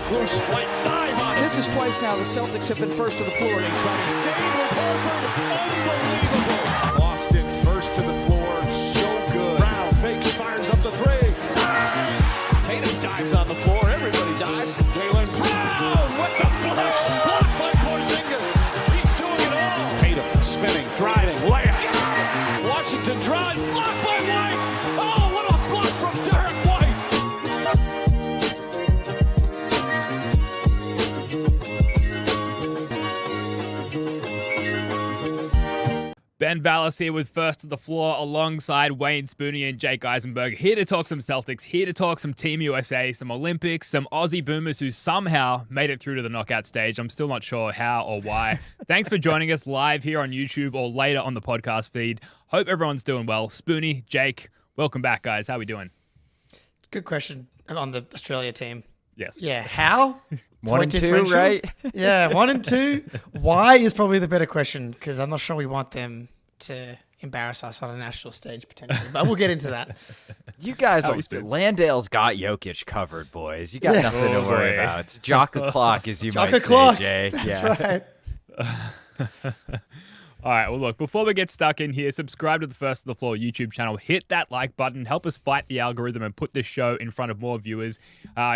Close flight dive on it. This is twice now the Celtics have been first to the floor. Save with Horford. Unbelievable. Boston first to the floor. So good. Brown fakes, fires up the three. Tatum dives on the floor. Everybody dives. Jaylen Brown with the flush. Blocked by Porzingis. He's doing it all. Tatum spinning, driving, layup. Washington drives. Blocked by White. Oh, what a block from Derek White. Ben Vallis here with First to the Floor alongside Wayne Spooney and Jake Eisenberg. Here to talk some Celtics, here to talk some Team USA, some Olympics, some Aussie boomers who somehow made it through to the knockout stage. I'm still not sure how or why. Thanks for joining us live here on YouTube or later on the podcast feed. Hope everyone's doing well. Spooney, Jake, welcome back, guys. How are we doing? Good question on the Australia team. Yes. Yeah, how? 1 and 2, differential? right? Yeah, 1 and 2. Why is probably the better question because I'm not sure we want them to embarrass us on a national stage potentially, but we'll get into that. You guys, Spence. Landale's got Jokic covered, boys. You got Yeah. nothing to worry about. It's jock the clock, as you might Chocolate say, clock. Jay. That's right. All right, well, look, before we get stuck in here, subscribe to the First to the Floor YouTube channel. Hit that like button. Help us fight the algorithm and put this show in front of more viewers.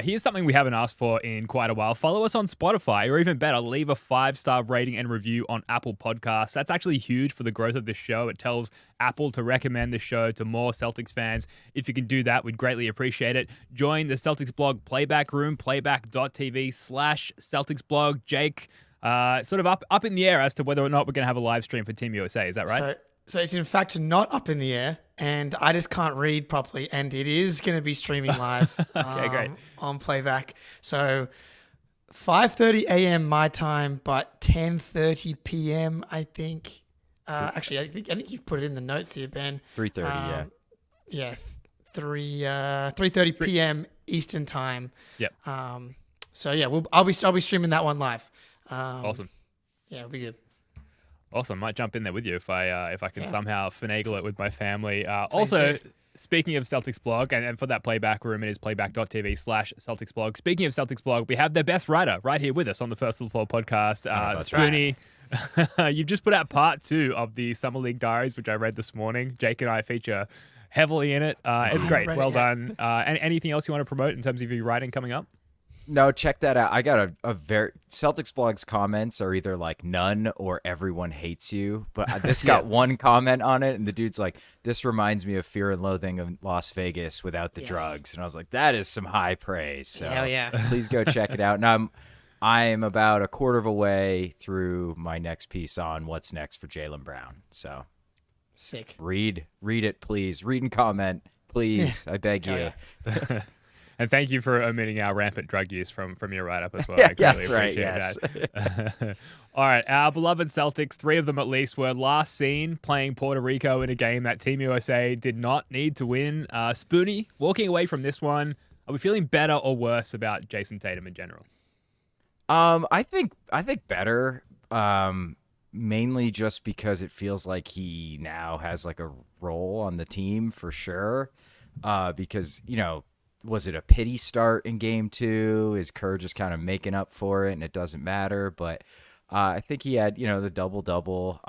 Here's something we haven't asked for in quite a while. Follow us on Spotify, or even better, leave a 5-star rating and review on Apple Podcasts. That's actually huge for the growth of this show. It tells Apple to recommend the show to more Celtics fans. If you can do that, we'd greatly appreciate it. Join the Celtics blog Playback Room, playback.tv/Celtics blog. Jake, sort of up in the air as to whether or not we're going to have a live stream for Team USA. Is that right? So it's in fact not up in the air, and I just can't read properly, and it is going to be streaming live great. on Playback. So 5:30 a.m. my time, but 10:30 p.m. I think. Actually, I think you've put it in the notes here, Ben. 3:30, yeah. Yeah, 3:30 p.m. Eastern time. Yep. So yeah, I'll be streaming that one live. Awesome. Yeah, it'll be good. Awesome. Might jump in there with you if I can somehow finagle it with my family. Also, speaking of Celtics blog, and for that Playback Room, it is playback.tv/Celtics blog. Speaking of Celtics blog, we have their best writer right here with us on the First to the Floor podcast. Spooney, you've just put out part 2 of the Summer League Diaries, which I read this morning. Jake and I feature heavily in it. It's great. Well done. Anything else you want to promote in terms of your writing coming up? No, check that out. I got a very Celtics blog's comments are either like none or everyone hates you. But this got one comment on it, and the dude's like, "This reminds me of Fear and Loathing of Las Vegas without the drugs." And I was like, "That is some high praise." So Hell yeah. please go check it out. Now I'm about a quarter of a way through my next piece on what's next for Jaylen Brown. So Sick. read it, please. Read and comment, please. I beg you. Yeah. And thank you for omitting our rampant drug use from your write-up as well. Yeah, I greatly that's right, appreciate yes. that. All right, our beloved Celtics, 3 of them at least, were last seen playing Puerto Rico in a game that Team USA did not need to win. Spooney, walking away from this one, are we feeling better or worse about Jayson Tatum in general? I think better. Mainly just because it feels like he now has like a role on the team for sure. Because, was it a pity start in game 2? Is Kerr just kind of making up for it and it doesn't matter? But I think he had, the double-double.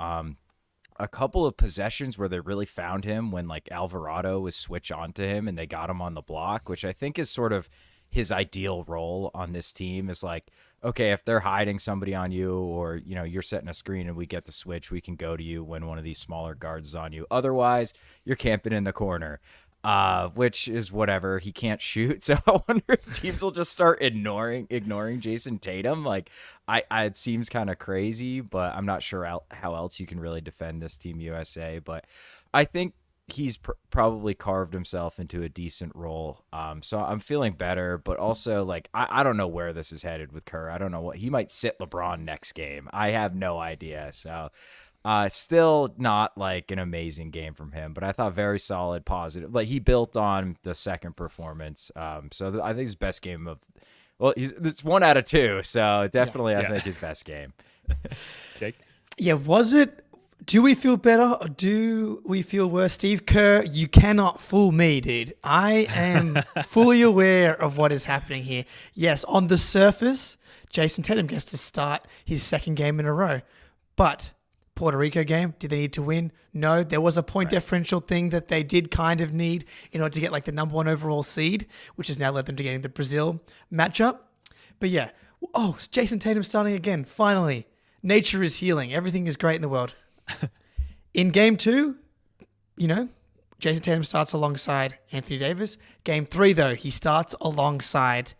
A couple of possessions where they really found him when like Alvarado was switch on to him and they got him on the block, which I think is sort of his ideal role on this team is like, okay, if they're hiding somebody on you or, you're setting a screen and we get the switch, we can go to you when one of these smaller guards is on you. Otherwise, you're camping in the corner. Which is whatever. He can't shoot, so I wonder if teams will just start ignoring Jayson Tatum. Like, it seems kind of crazy, but I'm not sure how else you can really defend this Team USA. But I think he's probably carved himself into a decent role. So I'm feeling better, but also like I don't know where this is headed with Kerr. I don't know what he might sit LeBron next game. I have no idea. So. Still not like an amazing game from him, but I thought very solid, positive. Like he built on the second performance. So I think his best game it's 1 out of 2. So definitely, I think his best game. Jake? Yeah, was it Do we feel better or do we feel worse? Steve Kerr, you cannot fool me, dude. I am fully aware of what is happening here. Yes, on the surface, Jayson Tatum gets to start his second game in a row. But Puerto Rico game, did they need to win? No, there was a point differential thing that they did kind of need in order to get like the number 1 overall seed, which has now led them to getting the Brazil matchup. But yeah, Jayson Tatum starting again, finally. Nature is healing. Everything is great in the world. In game 2, Jayson Tatum starts alongside Anthony Davis. Game 3, though, he starts alongside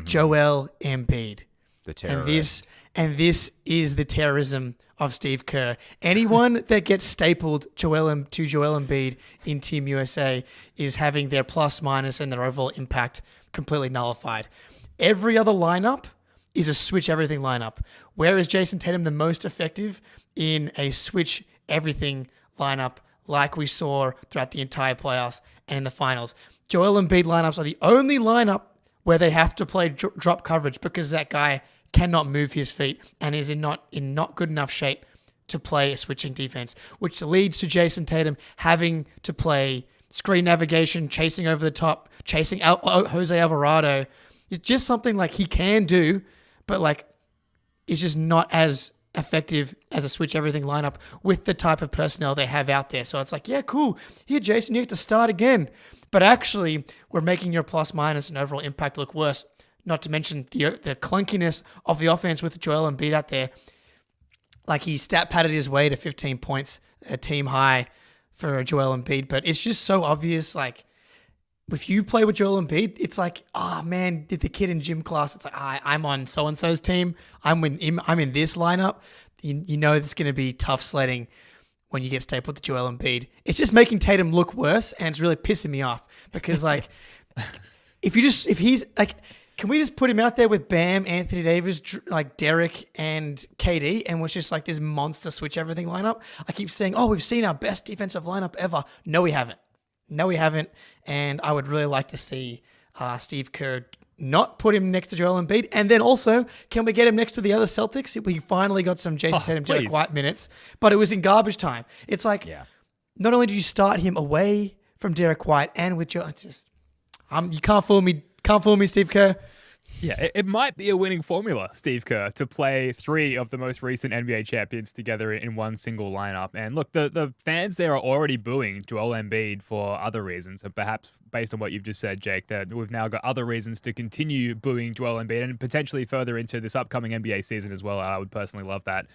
Joel Embiid. The terrorist. And this is the terrorism of Steve Kerr. Anyone that gets stapled to Joel Embiid in Team USA is having their plus minus and their overall impact completely nullified. Every other lineup is a switch everything lineup. Where is Jayson Tatum the most effective? In a switch everything lineup like we saw throughout the entire playoffs and in the finals. Joel Embiid lineups are the only lineup where they have to play drop coverage because that guy cannot move his feet and is in not good enough shape to play a switching defense, which leads to Jayson Tatum having to play screen navigation, chasing over the top, chasing out Jose Alvarado. It's just something like he can do, but like it's just not as effective as a switch everything lineup with the type of personnel they have out there. So it's like, yeah, cool. Here, Jason, you have to start again. But actually, we're making your plus minus and overall impact look worse. Not to mention the clunkiness of the offense with Joel Embiid out there. Like he stat padded his way to 15 points, a team high for Joel Embiid. But it's just so obvious. Like if you play with Joel Embiid, it's like, oh man, did the kid in gym class? It's like, I'm on so and so's team. I'm in this lineup. You know it's going to be tough sledding when you get stapled to Joel Embiid. It's just making Tatum look worse, and it's really pissing me off because like if he's like. Can we just put him out there with Bam, Anthony Davis, like Derek and KD, and was just like this monster switch everything lineup? I keep saying, we've seen our best defensive lineup ever. No, we haven't. And I would really like to see Steve Kerr not put him next to Joel Embiid. And then also, can we get him next to the other Celtics? We finally got some Jayson Tatum, Derek White minutes, but it was in garbage time. It's like, not only do you start him away from Derek White and with Joel, you can't fool me. Can't fool me, Steve Kerr. Yeah, it might be a winning formula, Steve Kerr, to play 3 of the most recent NBA champions together in one single lineup. And look, the fans there are already booing Joel Embiid for other reasons. And perhaps based on what you've just said, Jake, that we've now got other reasons to continue booing Joel Embiid and potentially further into this upcoming NBA season as well. I would personally love that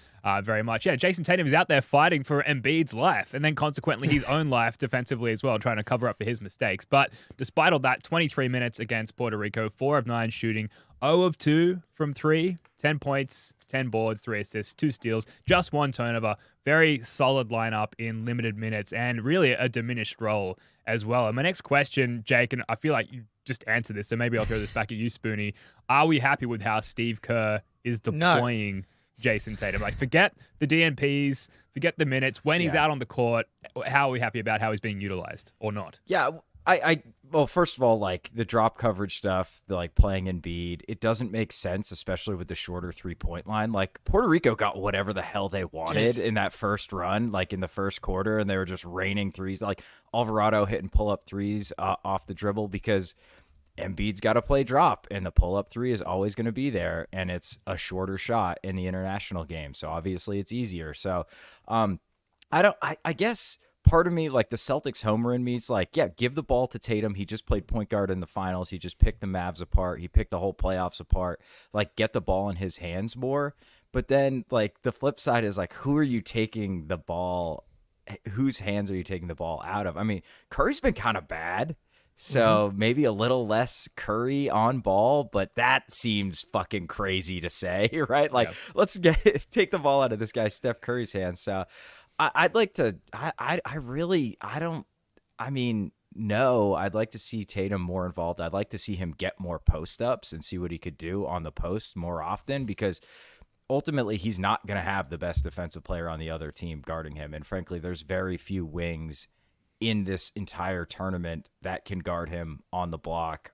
very much. Yeah, Jayson Tatum is out there fighting for Embiid's life and then consequently his own life defensively as well, trying to cover up for his mistakes. But despite all that, 23 minutes against Puerto Rico, 4 of 9 shooting, 0 of 2 from 3, 10 points, 10 boards, 3 assists, 2 steals, just 1 turnover. Very solid lineup in limited minutes and really a diminished role as well. And my next question, Jake, and I feel like you just answered this, so maybe I'll throw this back at you, Spoonie. Are we happy with how Steve Kerr is deploying Jayson Tatum? Like, forget the DNPs, forget the minutes. When he's out on the court, how are we happy about how he's being utilized or not? Yeah, well, first of all, like the drop coverage stuff, like playing Embiid, it doesn't make sense, especially with the shorter 3-point line. Like Puerto Rico got whatever the hell they wanted in that first run, like in the first quarter, and they were just raining threes, like Alvarado hitting pull-up threes off the dribble because Embiid's got to play drop, and the pull-up 3 is always going to be there, and it's a shorter shot in the international game, so obviously it's easier. So I guess part of me, like the Celtics homer in me, is like, yeah, give the ball to Tatum. He just played point guard in the finals. He just picked the Mavs apart. He picked the whole playoffs apart. Like, get the ball in his hands more. But then, like, the flip side is, like, who are you taking the ball? Whose hands are you taking the ball out of? I mean, Curry's been kind of bad. So maybe a little less Curry on ball, but that seems fucking crazy to say, right? Like, let's take the ball out of this guy Steph Curry's hands. So I'd like to, no, I'd like to see Tatum more involved. I'd like to see him get more post ups and see what he could do on the post more often, because ultimately he's not going to have the best defensive player on the other team guarding him. And frankly, there's very few wings in this entire tournament that can guard him on the block.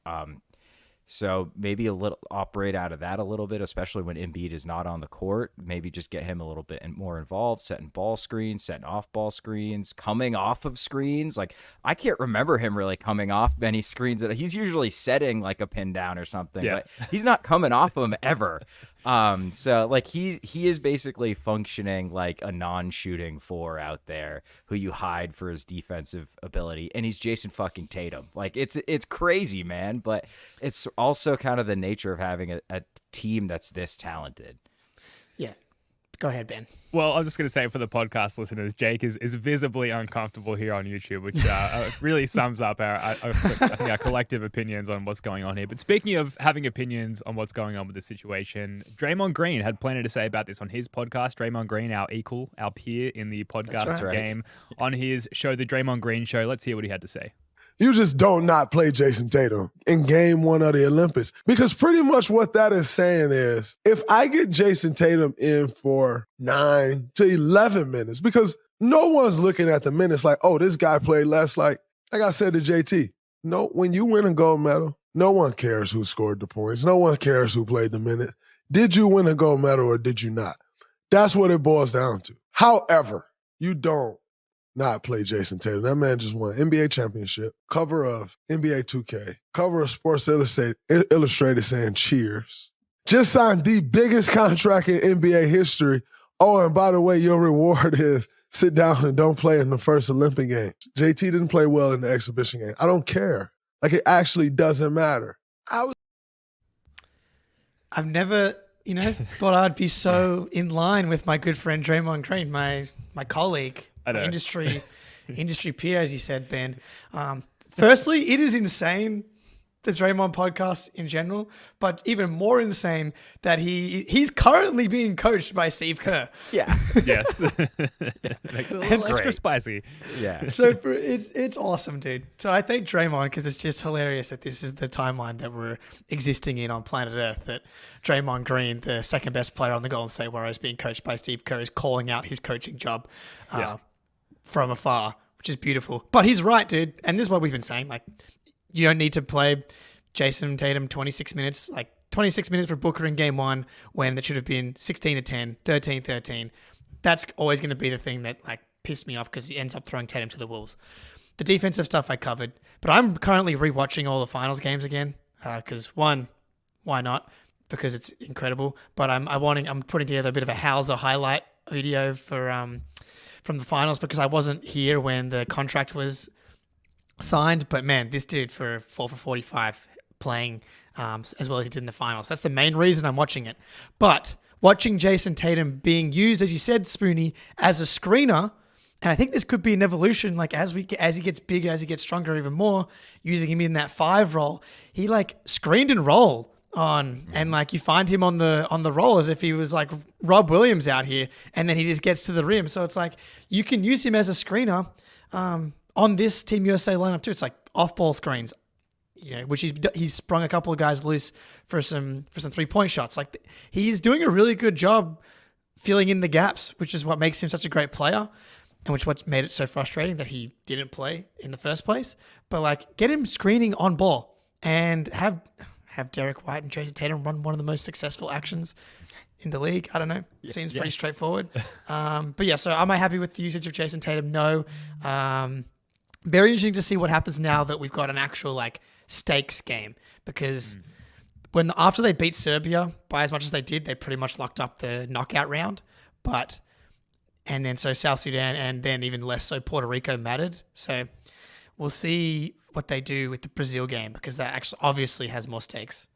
So maybe a little operate out of that a little bit, especially when Embiid is not on the court. Maybe just get him a little bit more involved, setting ball screens, setting off ball screens, coming off of screens. Like, I can't remember him really coming off many screens. That he's usually setting like a pin down or something, but he's not coming off them ever. So like he is basically functioning like a non-shooting four out there who you hide for his defensive ability, and he's Jayson fucking Tatum. Like it's crazy, man, but it's also kind of the nature of having a team that's this talented. Yeah. Go ahead, Ben. Well, I was just going to say for the podcast listeners, Jake is visibly uncomfortable here on YouTube, which really sums up I think our collective opinions on what's going on here. But speaking of having opinions on what's going on with the situation, Draymond Green had plenty to say about this on his podcast. Draymond Green, our peer in the podcast game, on his show, The Draymond Green Show. Let's hear what he had to say. You just don't not play Jayson Tatum in game one of the Olympics. Because pretty much what that is saying is, if I get Jayson Tatum in for 9 to 11 minutes, because no one's looking at the minutes like, oh, this guy played less. Like I said to JT, no, when you win a gold medal, no one cares who scored the points. No one cares who played the minute. Did you win a gold medal or did you not? That's what it boils down to. However, you don't not play Jayson Tatum. That man just won NBA championship, cover of NBA 2K, cover of Sports Illustrated saying cheers. Just signed the biggest contract in NBA history. Oh, and by the way, your reward is sit down and don't play in the first Olympic game. JT didn't play well in the exhibition game. I don't care. Like, it actually doesn't matter. I've never, thought I'd be so in line with my good friend Draymond Green, my colleague, my industry peer, as you said, Ben. Firstly, it is insane, the Draymond podcast in general, but even more insane that he's currently being coached by Steve Kerr. Yeah. Yes. Makes it a little extra spicy. Yeah. So it's awesome, dude. So I thank Draymond because it's just hilarious that this is the timeline that we're existing in on planet Earth, that Draymond Green, the second best player on the Golden State Warriors, being coached by Steve Kerr, is calling out his coaching job from afar, which is beautiful. But he's right, dude. And this is what we've been saying. Like, you don't need to play Jayson Tatum 26 minutes, like 26 minutes for Booker in game one when it should have been 16-10, 13-13. That's always going to be the thing that like pissed me off because he ends up throwing Tatum to the wolves. The defensive stuff I covered, but I'm currently rewatching all the finals games again because one, why not? Because it's incredible. But I'm putting together a bit of a Hauser highlight video for from the finals because I wasn't here when the contract was signed, but man, this dude for 4 for 45 playing as well as he did in the finals. That's the main reason I'm watching it. But watching Jayson Tatum being used, as you said, Spoonie, as a screener, and I think this could be an evolution, like as he gets bigger, as he gets stronger even more, using him in that 5 role, he like screened and roll on, and like you find him on the roll as if he was like Rob Williams out here, and then he just gets to the rim. So it's like you can use him as a screener on this Team USA lineup too. It's like off-ball screens, which he's sprung a couple of guys loose for some 3-point shots. Like he's doing a really good job filling in the gaps, which is what makes him such a great player, and what made it so frustrating that he didn't play in the first place. But like, get him screening on ball and have Derek White and Jayson Tatum run one of the most successful actions in the league. I don't know. It seems pretty straightforward. But yeah, so am I happy with the usage of Jayson Tatum? No. Very interesting to see what happens now that we've got an actual like stakes game, because after they beat Serbia by as much as they did, they pretty much locked up the knockout round. And then so South Sudan and then even less so Puerto Rico mattered. So we'll see what they do with the Brazil game, because that actually obviously has more stakes.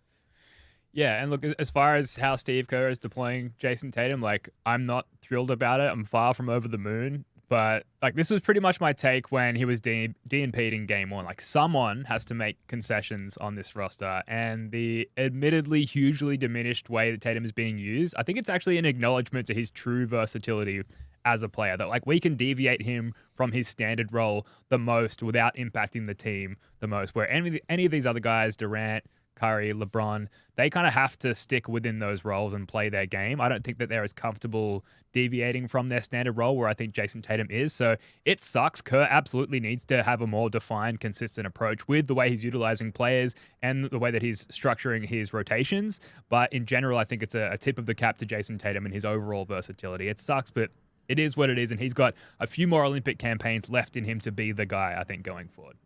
Yeah, and look, as far as how Steve Kerr is deploying Jayson Tatum, like, I'm not thrilled about it. I'm far from over the moon. But, like, this was pretty much my take when he was DNP'd in game one. Like, someone has to make concessions on this roster. And the admittedly hugely diminished way that Tatum is being used, I think it's actually an acknowledgement to his true versatility as a player. That, like, we can deviate him from his standard role the most without impacting the team the most. Where any of these other guys, Durant, Curry, LeBron, they kind of have to stick within those roles and play their game. I don't think that they're as comfortable deviating from their standard role where I think Jayson Tatum is. So it sucks. Kerr absolutely needs to have a more defined, consistent approach with the way he's utilizing players and the way that he's structuring his rotations. But in general, I think it's a tip of the cap to Jayson Tatum and his overall versatility. It sucks, but it is what it is. And he's got a few more Olympic campaigns left in him to be the guy, I think, going forward.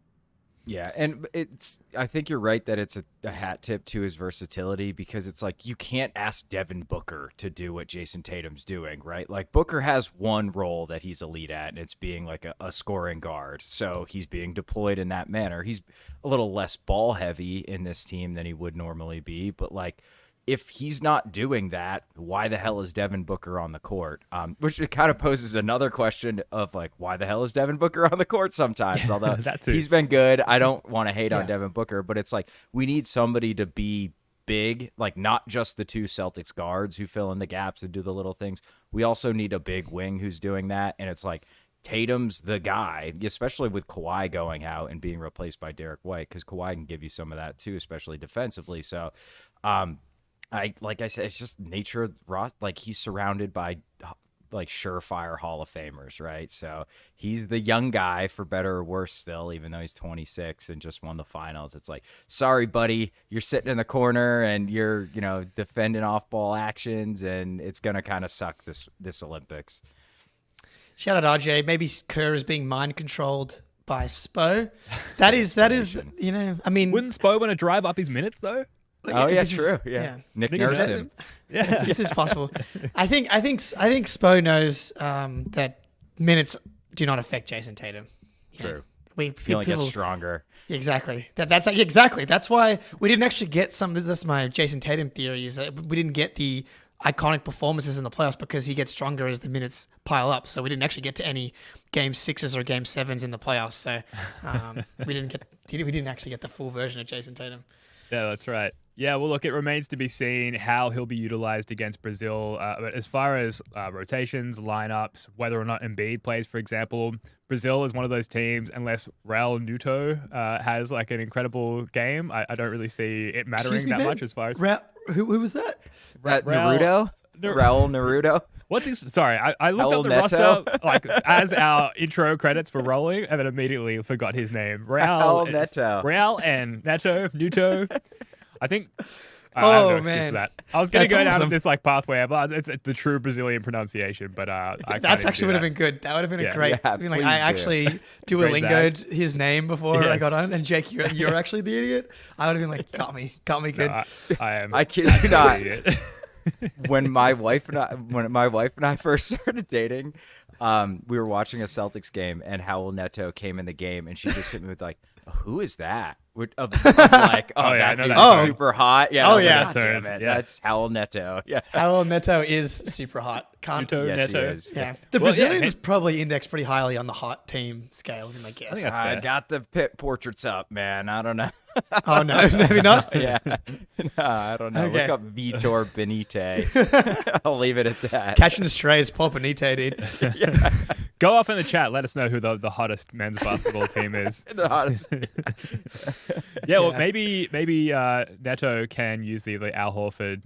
Yeah, and I think you're right that it's a hat tip to his versatility, because it's like you can't ask Devin Booker to do what Jayson Tatum's doing, right? Like Booker has one role that he's elite at, and it's being like a scoring guard. So he's being deployed in that manner. He's a little less ball heavy in this team than he would normally be, but like, if he's not doing that, why the hell is Devin Booker on the court? Which it kind of poses another question of like, why the hell is Devin Booker on the court sometimes? Although he's been good. I don't want to hate on Devin Booker, but it's like we need somebody to be big, like not just the two Celtics guards who fill in the gaps and do the little things. We also need a big wing who's doing that. And it's like Tatum's the guy, especially with Kawhi going out and being replaced by Derek White, because Kawhi can give you some of that too, especially defensively. So, like I said, it's just nature of Ross. Like he's surrounded by like surefire Hall of Famers, right? So he's the young guy, for better or worse still, even though he's 26 and just won the finals. It's like, sorry, buddy, you're sitting in the corner and you're, defending off ball actions, and it's going to kind of suck this Olympics. Shout out RJ. Maybe Kerr is being mind controlled by Spo. That is, I mean, wouldn't Spo want to drive up his minutes though? Oh yeah, true. Yeah. Nick Nurse. Yeah, this is possible. I think Spo knows that minutes do not affect Jayson Tatum. True. He only gets stronger. Exactly. That's why we didn't actually get some. This is my Jayson Tatum theory. Is that we didn't get the iconic performances in the playoffs because he gets stronger as the minutes pile up. So we didn't actually get to any game 6s or game 7s in the playoffs. So we didn't actually get the full version of Jayson Tatum. Yeah, that's right. Yeah, well, look, it remains to be seen how he'll be utilized against Brazil. But as far as rotations, lineups, whether or not Embiid plays, for example, Brazil is one of those teams, unless Raul Neto has like an incredible game, I don't really see it mattering that much as far as... Who was that? Naruto? Raul Naruto? What's his... Sorry, I looked up the Neto? roster like as our intro credits were rolling, and then immediately forgot his name. Raul Neto. Raul and Neto. I think... I have no excuse for that. I was going to go down this like pathway, but it's the true Brazilian pronunciation. But that's actually would have been good. That would have been a great. Yeah, I mean, like I actually Duolingo'd his name before I got on, and Jake, you're actually the idiot. I would have been like, got me good. No, I am. I kid you not. When my wife and I first started dating, we were watching a Celtics game, and Raul Neto came in the game, and she just hit me with like, "Who is that?" Of like, I know dude's that. super hot. Yeah. Yeah. Damn it. Yeah. That's Raul Neto. Yeah. Raul Neto is super hot. Neto. Yes, he is. Yeah. The Brazilians probably index pretty highly on the hot team scale, I guess. I think that's I fair. got the pit portraits up, man. I don't know. Oh no, maybe not. Yeah. No, I don't know. Okay. Look up Vitor Benite. I'll leave it at that. Catching the strays, Paul Benite, dude. Go off in the chat. Let us know who the hottest men's basketball team is. The hottest. Yeah, well, maybe Neto can use the Al Horford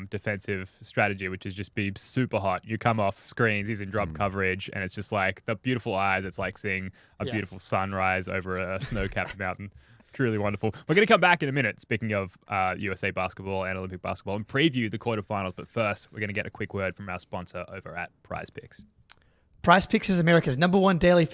defensive strategy, which is just be super hot. You come off screens, he's in drop coverage, and it's just like the beautiful eyes. It's like seeing a beautiful sunrise over a snow-capped mountain. Truly wonderful. We're going to come back in a minute, speaking of USA basketball and Olympic basketball, and preview the quarterfinals. But first, we're going to get a quick word from our sponsor over at Prize Picks. Prize Picks is America's #1 daily.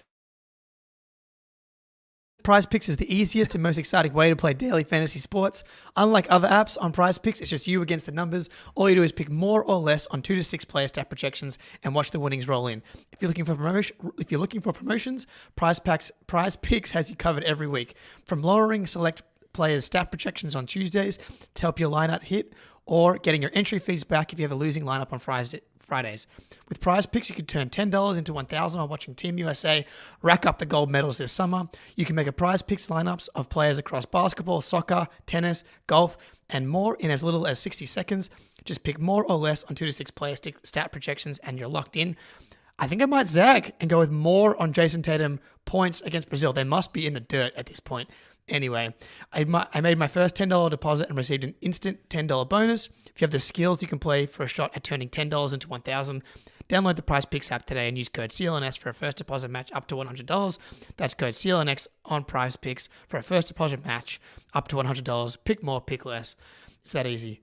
Prize Picks is the easiest and most exciting way to play daily fantasy sports. Unlike other apps, on Prize Picks, it's just you against the numbers. All you do is pick more or less on 2 to 6 player stat projections and watch the winnings roll in. If you're looking for promotions, Prize Picks has you covered every week. From lowering select players' stat projections on Tuesdays to help your lineup hit, or getting your entry fees back if you have a losing lineup on Fridays. With Prize Picks, you could turn $10 into $1,000 while watching Team USA rack up the gold medals this summer. You can make a Prize Picks lineups of players across basketball, soccer, tennis, golf, and more in as little as 60 seconds. Just pick more or less on 2 to 6 player stat projections and you're locked in. I think I might zag and go with more on Jayson Tatum points against Brazil. They must be in the dirt at this point. Anyway, I made my first $10 deposit and received an instant $10 bonus. If you have the skills, you can play for a shot at turning $10 into $1,000. Download the Prize Picks app today and use code CLNS for a first deposit match up to $100. That's code CLNS on Prize Picks for a first deposit match up to $100. Pick more, pick less. It's that easy.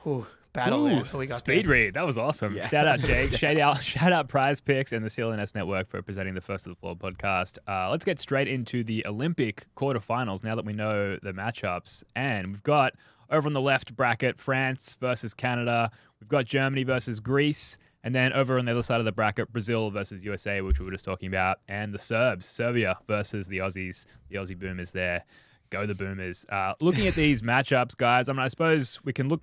Ooh, battle there. What we got Speed there? read. That was awesome. Yeah. Shout out, Jake. shout out Prize Picks and the CLNS Network for presenting the First to the Floor podcast. Let's get straight into the Olympic quarterfinals now that we know the matchups. And we've got over on the left bracket, France versus Canada. We've got Germany versus Greece. And then over on the other side of the bracket, Brazil versus USA, which we were just talking about. And the Serbs, Serbia versus the Aussies. The Aussie Boomers there. Go the Boomers. Looking at these matchups, guys, I suppose we can look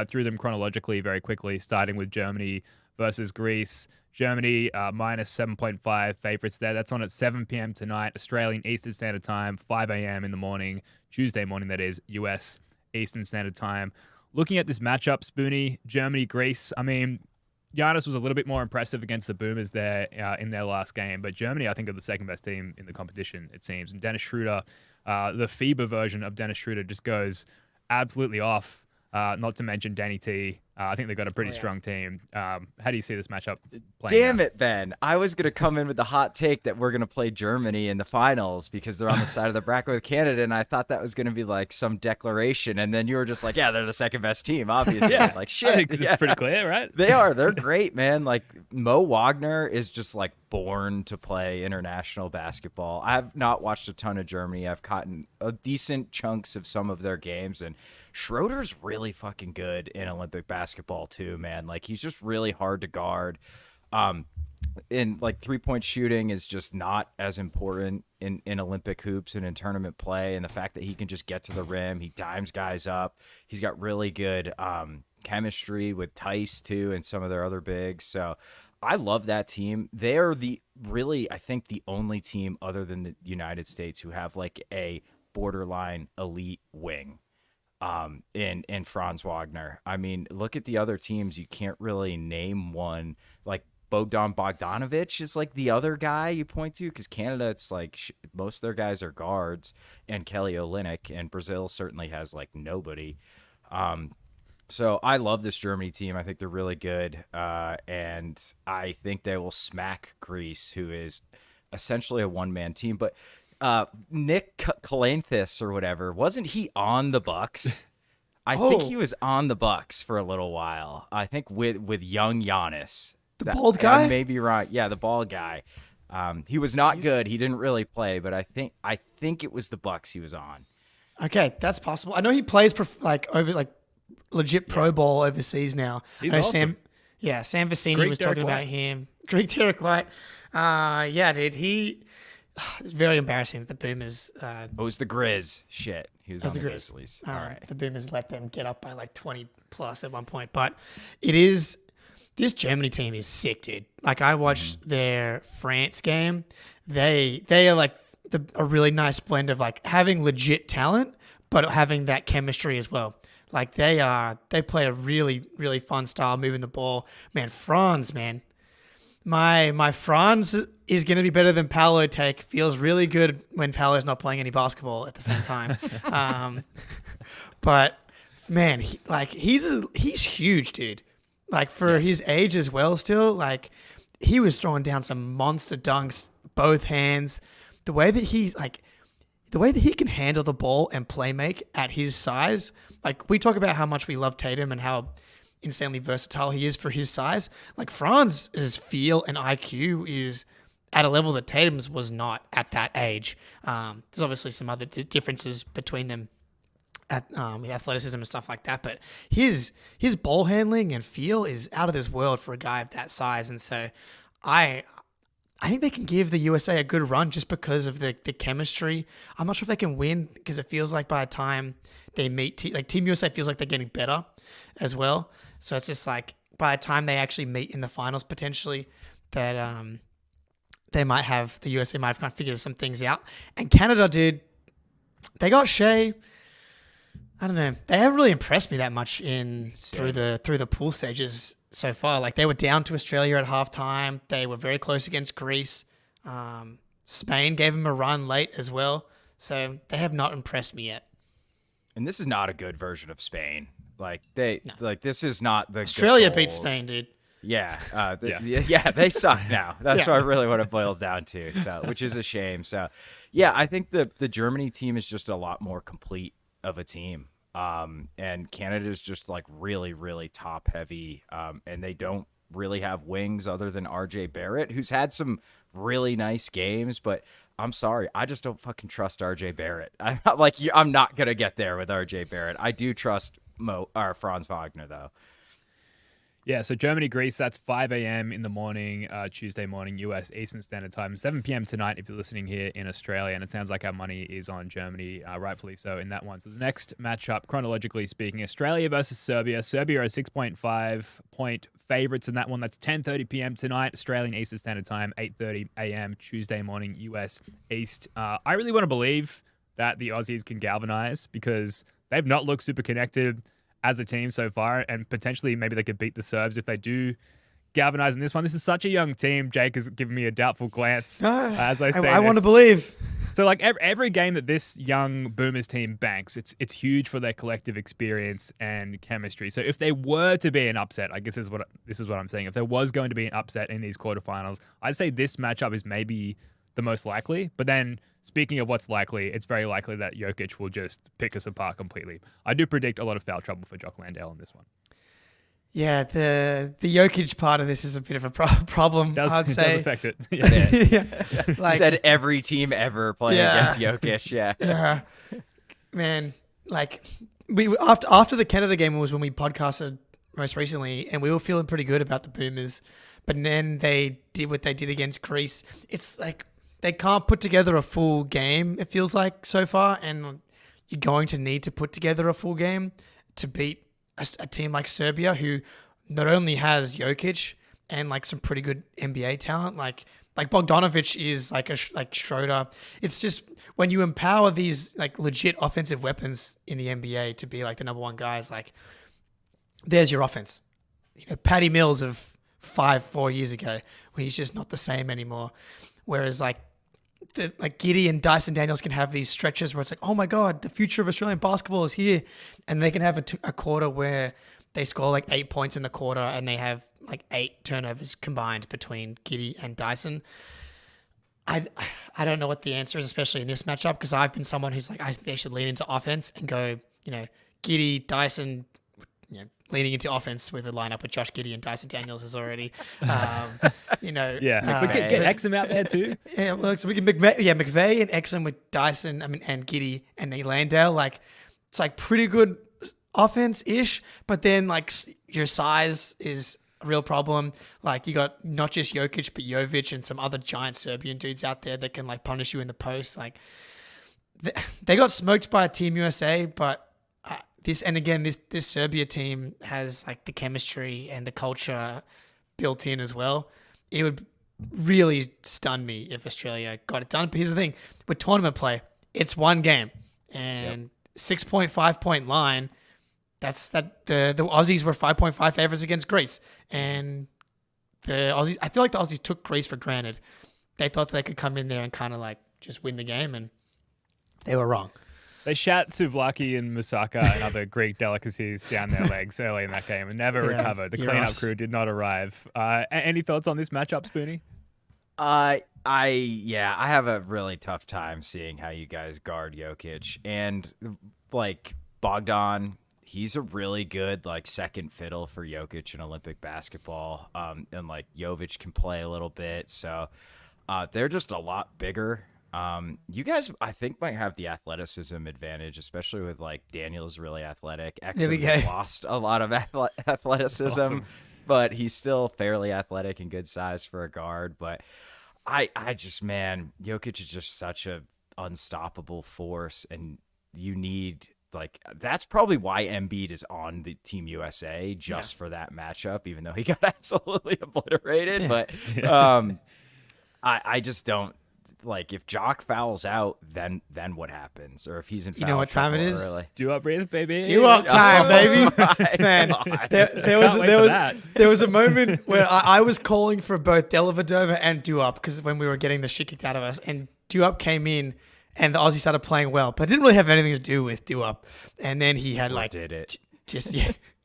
through them chronologically very quickly, starting with Germany versus Greece. Germany minus 7.5 favorites there. That's on at 7 p.m. tonight, Australian Eastern Standard Time, 5 a.m. in the morning, Tuesday morning, that is, US Eastern Standard Time. Looking at this matchup, Spoonie, Germany, Greece, Giannis was a little bit more impressive against the Boomers there in their last game, but Germany, I think, are the second best team in the competition, it seems. And Dennis Schroeder, the FIBA version of Dennis Schroeder, just goes absolutely off. Not to mention Danny T. I think they've got a pretty strong team. How do you see this matchup playing Damn out? it, Ben. I was going to come in with the hot take that we're going to play Germany in the finals because they're on the side of the bracket with Canada, and I thought that was going to be like some declaration, and then you were just like, yeah, they're the second best team, obviously. Yeah, like, shit. I think it's pretty clear, right? They are. They're great, man. Like, Mo Wagner is just like born to play international basketball. I've not watched a ton of Germany. I've caught a decent chunks of some of their games, and Schroeder's really fucking good in Olympic basketball too, man. Like, he's just really hard to guard. In like 3-point shooting is just not as important in Olympic hoops and in tournament play. And the fact that he can just get to the rim, he dimes guys up. He's got really good chemistry with Tice too and some of their other bigs. So I love that team. They're I think the only team other than the United States who have like a borderline elite wing. In Franz Wagner. I mean, look at the other teams. You can't really name one. Like Bogdan Bogdanovic is like the other guy you point to, because Canada, it's like most of their guys are guards, and Kelly Olynyk, and Brazil certainly has like nobody. So I love this Germany team. I think they're really good, and I think they will smack Greece, who is essentially a one-man team. But Nick Kalanthis or whatever, wasn't he on the Bucks? I think he was on the Bucks for a little while. I think with young Giannis, The bald guy? I may be right. Yeah, the bald guy. He was not good. He didn't really play, but I think it was the Bucks he was on. Okay, that's possible. I know he plays legit pro ball overseas now. He's I know awesome. Sam Vecini Greek was Derek talking about White. him. Greek Derek White. Yeah, dude. It's very embarrassing that the Boomers. It was the Grizz. Shit, he was on the Grizzlies. All right. The Boomers let them get up by like 20 plus at one point. But this Germany team is sick, dude. Like, I watched their France game. They are like a really nice blend of like having legit talent, but having that chemistry as well. Like, they play a really, really fun style, moving the ball. Man, Franz, man. My Franz is going to be better than Paolo take. Feels really good when Paolo's not playing any basketball at the same time. But man, he's huge, dude. Like, for his age as well, still, like, he was throwing down some monster dunks, both hands. The way that he can handle the ball and play make at his size. Like, we talk about how much we love Tatum and how insanely versatile he is for his size. Like, Franz's feel and IQ is at a level that Tatum's was not at that age. There's obviously some other differences between them at athleticism and stuff like that, but his ball handling and feel is out of this world for a guy of that size. And so I think they can give the USA a good run just because of the chemistry. I'm not sure if they can win, because it feels like by the time they meet, Team USA feels like they're getting better as well. So it's just like by the time they actually meet in the finals potentially, that the USA might have kind of figured some things out. And Canada, dude, they got Shea. I don't know. They haven't really impressed me that much through the pool stages so far. Like, they were down to Australia at halftime. They were very close against Greece. Spain gave them a run late as well. So they have not impressed me yet. And this is not a good version of Spain. Like this is not the Australia Gasols. beat Spain, dude. Yeah, they suck now. That's really what it boils down to. So, which is a shame. So, yeah, I think the Germany team is just a lot more complete of a team. And Canada's just like really, really top heavy. And they don't really have wings other than RJ Barrett, who's had some really nice games, but I'm sorry, I just don't fucking trust RJ Barrett. I'm not gonna get there with RJ Barrett. I do trust Franz Wagner though. Yeah, so Germany-Greece, that's 5 a.m. in the morning, Tuesday morning, U.S. Eastern Standard Time, 7 p.m. tonight if you're listening here in Australia, and it sounds like our money is on Germany, rightfully so in that one. So the next matchup, chronologically speaking, Australia versus Serbia. Serbia are 6.5-point favourites in that one. That's 10:30 p.m. tonight, Australian Eastern Standard Time, 8:30 a.m. Tuesday morning, U.S. East. I really want to believe that the Aussies can galvanise because they've not looked super connected as a team so far, and potentially maybe they could beat the Serbs if they do galvanize in this one. This is such a young team. Jake has given me a doubtful glance as I say I want to this. believe. So like every game that this young Boomers team banks, it's huge for their collective experience and chemistry. So if there were to be an upset, I guess this is what I'm saying. If there was going to be an upset in these quarterfinals, I'd say this matchup is maybe the most likely. But then speaking of what's likely, it's very likely that Jokic will just pick us apart completely. I do predict a lot of foul trouble for Jock Landale in this one. Yeah, the Jokic part of this is a bit of a problem, I'd say. It does affect it. Yeah. Like, Said every team ever playing against Jokic. Yeah. Man, like we after the Canada game was when we podcasted most recently, and we were feeling pretty good about the Boomers, but then they did what they did against Greece. It's like they can't put together a full game, it feels like, so far, and you're going to need to put together a full game to beat a team like Serbia, who not only has Jokic and like some pretty good NBA talent, like Bogdanovic is like Schroeder. It's just when you empower these like legit offensive weapons in the NBA to be like the number one guys, like there's your offense. You know, Patty Mills of 4 years ago, where he's just not the same anymore. Whereas like Giddey and Dyson Daniels can have these stretches where it's like, oh my God, the future of Australian basketball is here. And they can have a quarter where they score like 8 points in the quarter and they have like 8 turnovers combined between Giddey and Dyson. I don't know what the answer is, especially in this matchup, because I've been someone who's like, I think they should lean into offense and go, you know, Giddey, Dyson, you know, leaning into offense with a lineup with Josh Giddey and Dyson Daniels is already, you know. Yeah, we could get Exum out there too. Yeah, well, so we can McVeigh and Exum with Dyson, and Giddey and then Landale. Like, it's like pretty good offense-ish, but then like your size is a real problem. Like you got not just Jokic, but Jovic and some other giant Serbian dudes out there that can like punish you in the post. Like they got smoked by Team USA, but this Serbia team has like the chemistry and the culture built in as well. It would really stun me if Australia got it done. But here's the thing: with tournament play, it's one game and 6.5 point line. That's that the Aussies were 5.5 favorites against Greece, and the Aussies. I feel like the Aussies took Greece for granted. They thought they could come in there and kind of like just win the game, and they were wrong. They shat souvlaki and moussaka and other Greek delicacies down their legs early in that game and never recovered. The cleanup crew did not arrive. Any thoughts on this matchup, Spoonie? I have a really tough time seeing how you guys guard Jokic. And like Bogdan, he's a really good like second fiddle for Jokic in Olympic basketball. And like Jovic can play a little bit. So they're just a lot bigger. You guys, I think, might have the athleticism advantage, especially with like Daniel's really athletic. Exum has lost a lot of athleticism, but he's still fairly athletic and good size for a guard. But I just, man, Jokic is just such a unstoppable force, and you need like that's probably why Embiid is on the Team USA just for that matchup, even though he got absolutely obliterated. But I just don't. Like if Jock fouls out, then what happens? Or if he's in foul, you know what time it is? Early. Do up, breathe, baby. Do up time, baby. Man, there was a moment where I was calling for both Dellavedova and Duop because when we were getting the shit kicked out of us, and Duop came in and the Aussie started playing well, but it didn't really have anything to do with Duop. And then he had did it?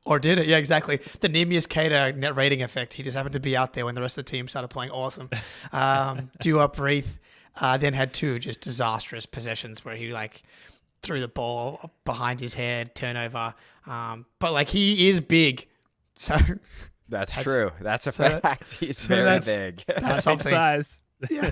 Or did it? Yeah, exactly. The Neemias Cater net rating effect. He just happened to be out there when the rest of the team started playing awesome. Duop Reith then had 2 just disastrous possessions where he threw the ball behind his head, turnover. But he is big, so that's true. That's a fact. He's very big. That's something. Size. Yeah.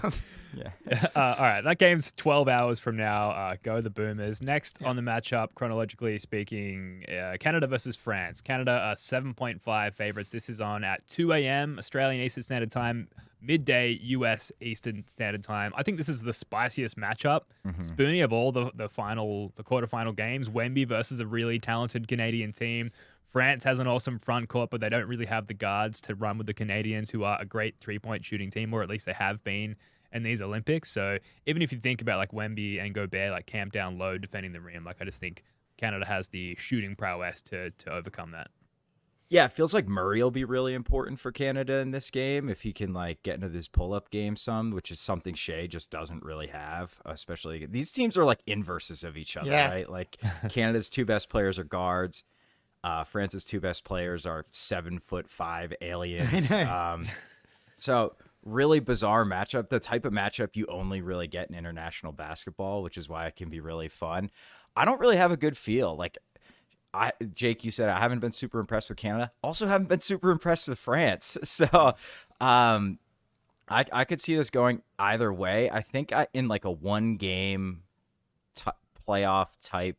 All right, that game's 12 hours from now. Go the Boomers. Next on the matchup, chronologically speaking, Canada versus France. Canada are 7.5 favorites. This is on at 2 a.m. Australian Eastern Standard Time, midday U.S. Eastern Standard Time. I think this is the spiciest matchup, Spoonie, of all the quarterfinal games. Wemby versus a really talented Canadian team. France has an awesome front court, but they don't really have the guards to run with the Canadians, who are a great three-point shooting team, or at least they have been in these Olympics. So even if you think about Wemby and Gobert camp down low defending the rim, I just think Canada has the shooting prowess to overcome that. Yeah, it feels like Murray will be really important for Canada in this game if he can get into this pull-up game some, which is something Shea just doesn't really have. Especially these teams are inverses of each other, right? Canada's 2 best players are guards. France's 2 best players are 7'5" aliens. So really bizarre matchup, the type of matchup you only really get in international basketball, which is why it can be really fun. I don't really have a good feel. Jake, you said I haven't been super impressed with Canada. Also haven't been super impressed with France. So I could see this going either way. I think in a 1-game playoff type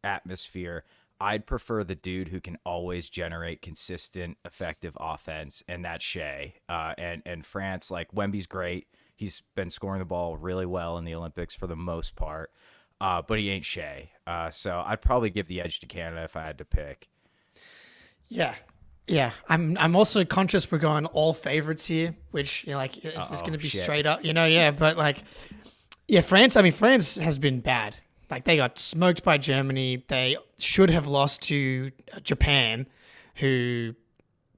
atmosphere, I'd prefer the dude who can always generate consistent, effective offense, and that's Shea. And France, Wemby's great. He's been scoring the ball really well in the Olympics for the most part, but he ain't Shea. So I'd probably give the edge to Canada if I had to pick. Yeah. I'm also conscious we're going all favorites here, which it's just going to be straight up, But France. France has been bad. They got smoked by Germany. They should have lost to Japan, who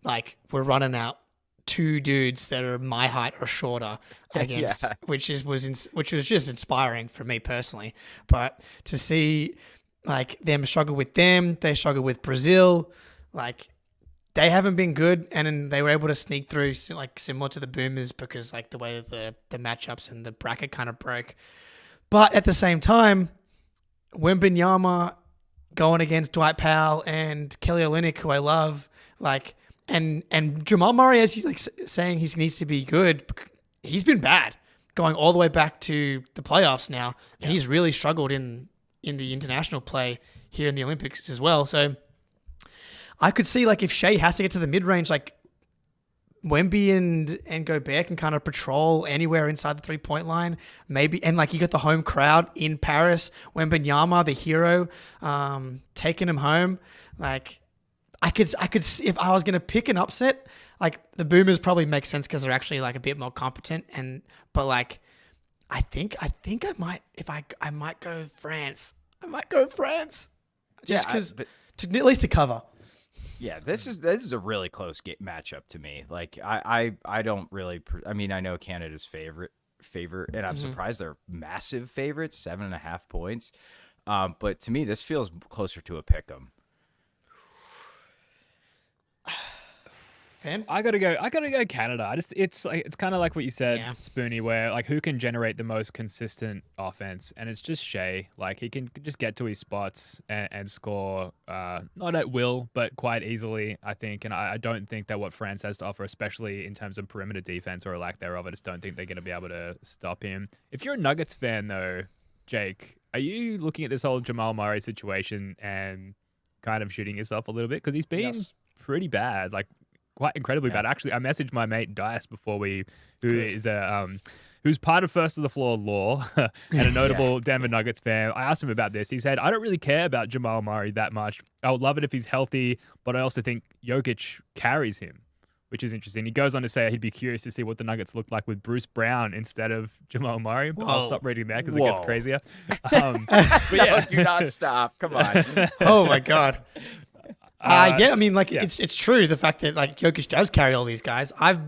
were running out 2 dudes that are my height or shorter against, which was just inspiring for me personally. But to see them struggle with them, they struggle with Brazil, they haven't been good, and then they were able to sneak through similar to the Boomers because the way the matchups and the bracket kind of broke. But at the same time, Wembanyama going against Dwight Powell and Kelly Olynyk, who I love, and Jamal Murray, as you saying he needs to be good. He's been bad going all the way back to the playoffs now, and he's really struggled in the international play here in the Olympics as well. So I could see if Shea has to get to the mid range, Wemby and Gobert can kind of patrol anywhere inside the 3-point line, maybe, and you got the home crowd in Paris. Wembanyama, the hero, taking him home. I could if I was gonna pick an upset, the Boomers probably make sense because they're actually a bit more competent, but I think I might go France. Just because at least to cover. Yeah, this is a really close matchup to me. I don't really. I know Canada's favorite, and I'm surprised they're massive favorites, 7.5 points. But to me, this feels closer to a pick'em. Fan? I gotta go Canada. It's kind of like what you said, Spoonie, where who can generate the most consistent offense, and it's just Shea. He can just get to his spots and score, not at will, but quite easily, I think. And I don't think that what France has to offer, especially in terms of perimeter defense or a lack thereof, I just don't think they're going to be able to stop him. If you're a Nuggets fan, though, Jake, are you looking at this whole Jamal Murray situation and kind of shooting yourself a little bit? Because he's been pretty bad, quite incredibly bad. Actually, I messaged my mate Dice before who's part of First to the Floor Law and a notable Denver Nuggets fan. I asked him about this. He said, I don't really care about Jamal Murray that much. I would love it if he's healthy, but I also think Jokic carries him, which is interesting. He goes on to say he'd be curious to see what the Nuggets look like with Bruce Brown instead of Jamal Murray. But I'll stop reading that because it gets crazier. But yeah, do not stop. Come on. Oh my God. It's true. The fact that Jokic does carry all these guys. I've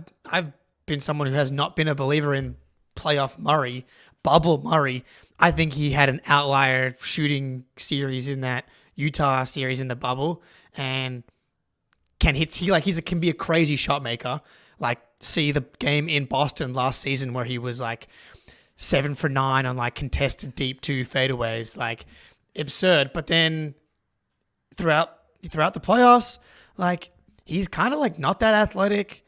been someone who has not been a believer in playoff Murray, bubble Murray. I think he had an outlier shooting series in that Utah series in the bubble, and can be a crazy shot maker. Like, see the game in Boston last season where he was like 7 for 9 on like contested deep 2 fadeaways, like absurd. But then throughout the playoffs, like he's kind of like not that athletic.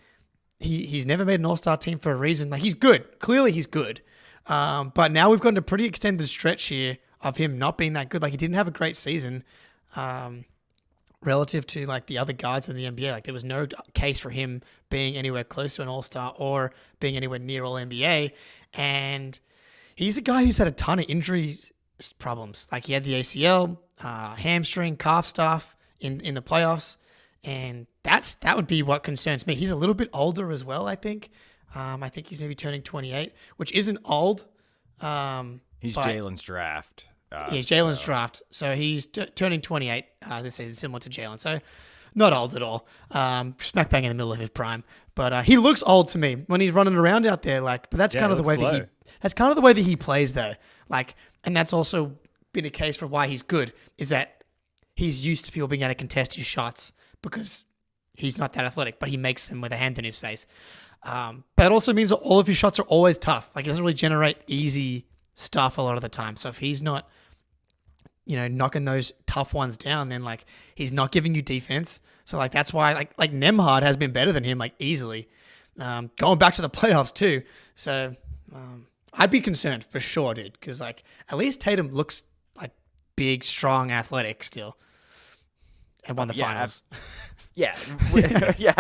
He's never made an all-star team for a reason. Like, he's good. Clearly he's good. But now we've gotten a pretty extended stretch here of him not being that good. Like, he didn't have a great season relative to like the other guards in the NBA. Like, there was no case for him being anywhere close to an all-star or being anywhere near all-NBA. And he's a guy who's had a ton of injury problems. Like, he had the ACL, hamstring, calf stuff in the playoffs. And that would be what concerns me. He's a little bit older as well, I think. I think he's maybe turning 28, which isn't old. He's Jalen's draft. He's Jalen's draft. So he's turning 28 this season, similar to Jalen. So not old at all. Smack bang in the middle of his prime. But he looks old to me when he's running around out there. Like, but that's kind of the way that he plays, though. Like, and that's also been a case for why he's good, is that he's used to people being able to contest his shots because he's not that athletic, but he makes them with a hand in his face. But it also means that all of his shots are always tough. Like, he doesn't really generate easy stuff a lot of the time. So if he's not, knocking those tough ones down, then like he's not giving you defense. So like that's why like Nembhard has been better than him like easily. Going back to the playoffs too. So I'd be concerned for sure, dude, because like at least Tatum looks like big, strong, athletic still, and won the finals. Yeah,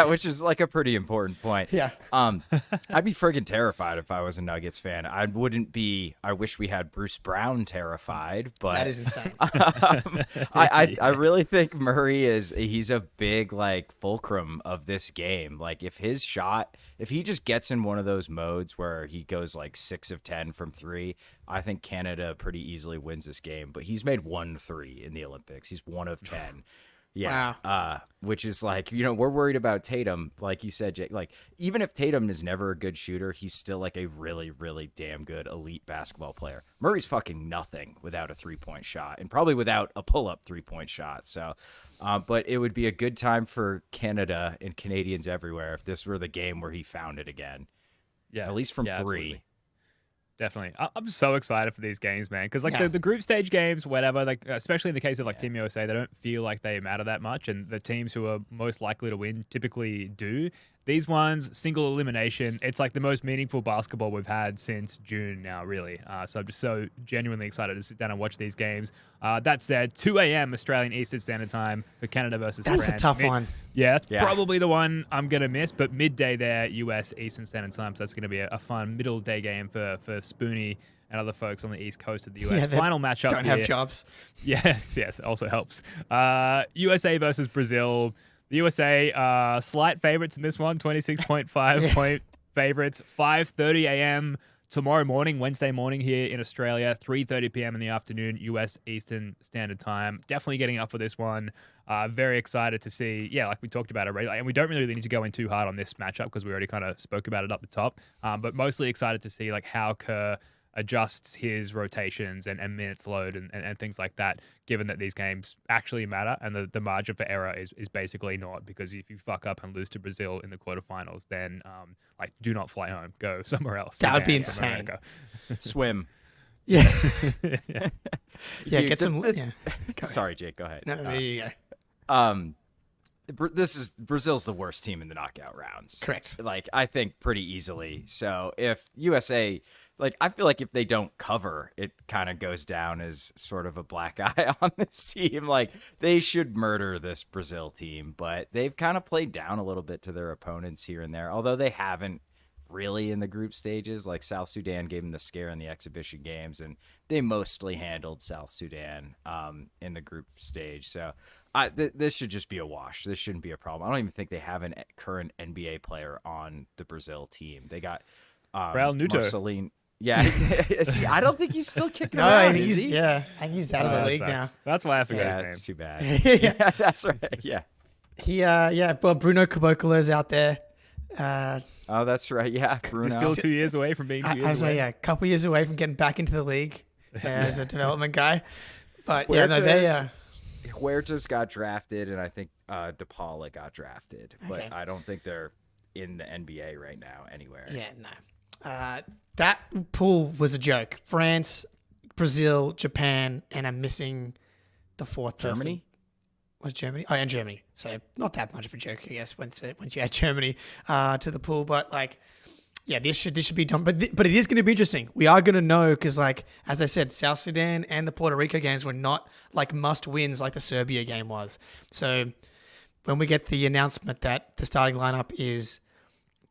which is like a pretty important point. Yeah. I'd be friggin' terrified if I was a Nuggets fan. I wish we had Bruce Brown terrified, but that is insane. I really think Murray he's a big like fulcrum of this game. Like, if he just gets in one of those modes where he goes like 6 of 10 from 3, I think Canada pretty easily wins this game. But he's made 1 3 in the Olympics. He's 1 of 10. Yeah. Wow. Which is like, we're worried about Tatum. Like you said, Jake, like even if Tatum is never a good shooter, he's still like a really, really damn good elite basketball player. Murray's fucking nothing without a 3-point shot and probably without a pull-up 3-point shot. So, but it would be a good time for Canada and Canadians everywhere if this were the game where he found it again. Yeah. At least from 3. Absolutely. Definitely. I'm so excited for these games, man. Because like the group stage games, whatever, like especially in the case of like Team USA, they don't feel like they matter that much. And the teams who are most likely to win typically do. These ones, single elimination, it's like the most meaningful basketball we've had since June now, really. So I'm just so genuinely excited to sit down and watch these games. That said, 2 a.m. Australian Eastern Standard Time for Canada versus France. That's a tough one. Yeah, that's probably the one I'm going to miss, but midday there, US Eastern Standard Time, so that's going to be a fun middle day game for Spoonie and other folks on the East Coast of the US. Final matchup don't here. Have jobs. Yes, it also helps. USA versus Brazil. The USA slight favorites in this one, 26.5 point favorites, 5:30 a.m. tomorrow morning, Wednesday morning here in Australia, 3:30 p.m. in the afternoon, US Eastern Standard Time. Definitely getting up for this one. Very excited to see, like we talked about already, and we don't really need to go in too hard on this matchup because we already kind of spoke about it up the top, but mostly excited to see like how Kerr adjusts his rotations and minutes load and things like that, given that these games actually matter and the margin for error is basically not, because if you fuck up and lose to Brazil in the quarterfinals, then do not fly home, go somewhere else. That would be insane. Swim. Yeah. Dude, get some. Sorry, Jake, go ahead. No, there you go. Brazil's the worst team in the knockout rounds. Correct. Like, I think pretty easily. So if USA, like, I feel like if they don't cover, it kind of goes down as sort of a black eye on this team. Like, they should murder this Brazil team, but they've kind of played down a little bit to their opponents here and there, although they haven't really in the group stages. Like, South Sudan gave them the scare in the exhibition games, and they mostly handled South Sudan in the group stage. So this should just be a wash. This shouldn't be a problem. I don't even think they have a current NBA player on the Brazil team. They got Raul Neto. Marceline. Yeah, see, I don't think he's still kicking No, around. I think he's out of the league now. That's why I forgot Yeah, his name. it's too bad. Yeah, that's right. Yeah. Well, Bruno Caboclo's out there. Oh, that's right. Yeah, Bruno. He's still 2 years away from being 2 years I was away. like, a couple years away from getting back into the league. as a development guy. But Huertas got drafted, and I think DePaula got drafted, but I don't think they're in the NBA right now anywhere. Yeah, no. That pool was a joke. France, Brazil, Japan, and I'm missing the fourth person. Germany? Was Germany? Oh, and Germany. So not that much of a joke, I guess, once you add Germany to the pool. But like, yeah, this should be done. But it is going to be interesting. We are going to know because, like, as I said, South Sudan and the Puerto Rico games were not like must wins like the Serbia game was. So when we get the announcement that the starting lineup is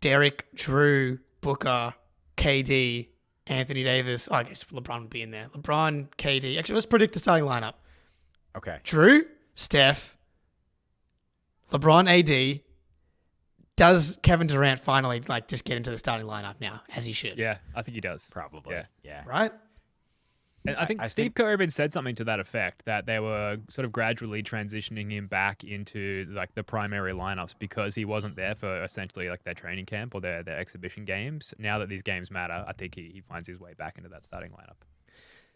Derek, Drew, Booker, KD, Anthony Davis. Oh, I guess LeBron would be in there. LeBron, KD. Actually, let's predict the starting lineup. Okay. Drew, Steph, LeBron, AD. Does Kevin Durant finally like just get into the starting lineup now, as he should? Yeah, I think he does. Probably. Yeah. Right? And I think Steve Kerr even said something to that effect, that they were sort of gradually transitioning him back into like the primary lineups because he wasn't there for essentially like their training camp or their exhibition games. Now that these games matter, I think he finds his way back into that starting lineup.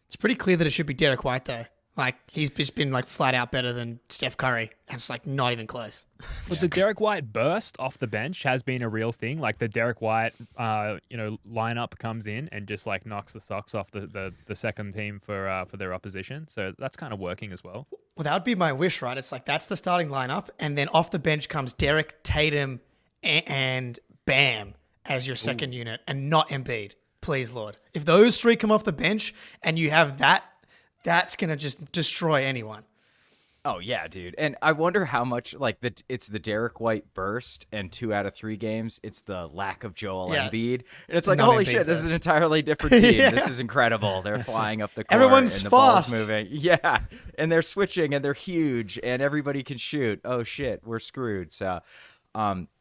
It's pretty clear that it should be Derek White, though. Like, he's just been, like, flat out better than Steph Curry. And it's, like, not even close. Was the Derek White burst off the bench has been a real thing? Like, the Derek White, lineup comes in and just, like, knocks the socks off the second team for their opposition. So that's kind of working as well. Well, that would be my wish, right? It's like, that's the starting lineup. And then off the bench comes Derek, Tatum, and Bam as your second unit. And not Embiid. Please, Lord. If those three come off the bench and you have that, that's going to just destroy anyone. Oh, yeah, dude. And I wonder how much, like, it's the Derek White burst and 2 out of 3 games. It's the lack of Joel Embiid. And it's like, holy shit, this is an entirely different team. Yeah. This is incredible. They're flying up the court. Everyone's and the fast. ball's moving. Yeah. And they're switching and they're huge and everybody can shoot. Oh, shit, we're screwed. So,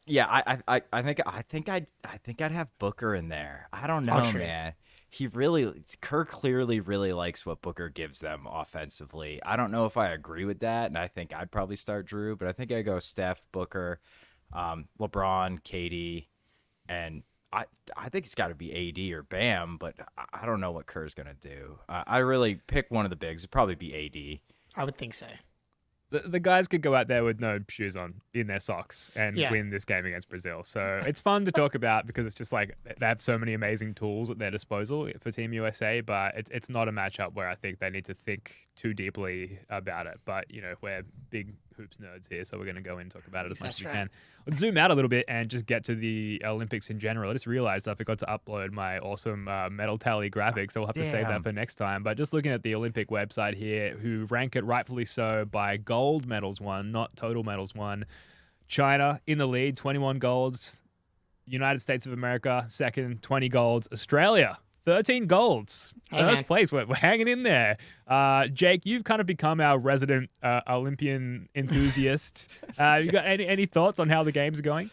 yeah, I think I'd have Booker in there. I don't know, man. Kerr clearly really likes what Booker gives them offensively. I don't know if I agree with that, and I think I'd probably start Drew, but I think I go Steph, Booker, LeBron, KD, and I think it's got to be AD or Bam, but I don't know what Kerr's going to do. I really pick one of the bigs. It'd probably be AD. I would think so. The guys could go out there with no shoes on in their socks and win this game against Brazil. So it's fun to talk about because it's just like they have so many amazing tools at their disposal for Team USA, but it's not a matchup where I think they need to think too deeply about it. But, we're big hoops nerds here, so we're going to go in and talk about it as much as we can. Let's zoom out a little bit and just get to the Olympics in general. I just realized I forgot to upload my awesome medal tally graphic, so we'll have to save that for next time. But just looking at the Olympic website here, who rank it rightfully so by gold medals won, not total medals won. China in the lead, 21 golds. United States of America, second, 20 golds. Australia, 13 golds. First place. We're hanging in there. Jake, you've kind of become our resident Olympian enthusiast. You got any thoughts on how the games are going?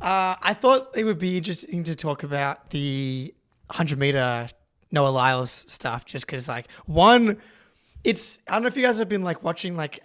I thought it would be interesting to talk about the 100-meter Noah Lyles stuff, just because, like, it's, I don't know if you guys have been, like, watching, like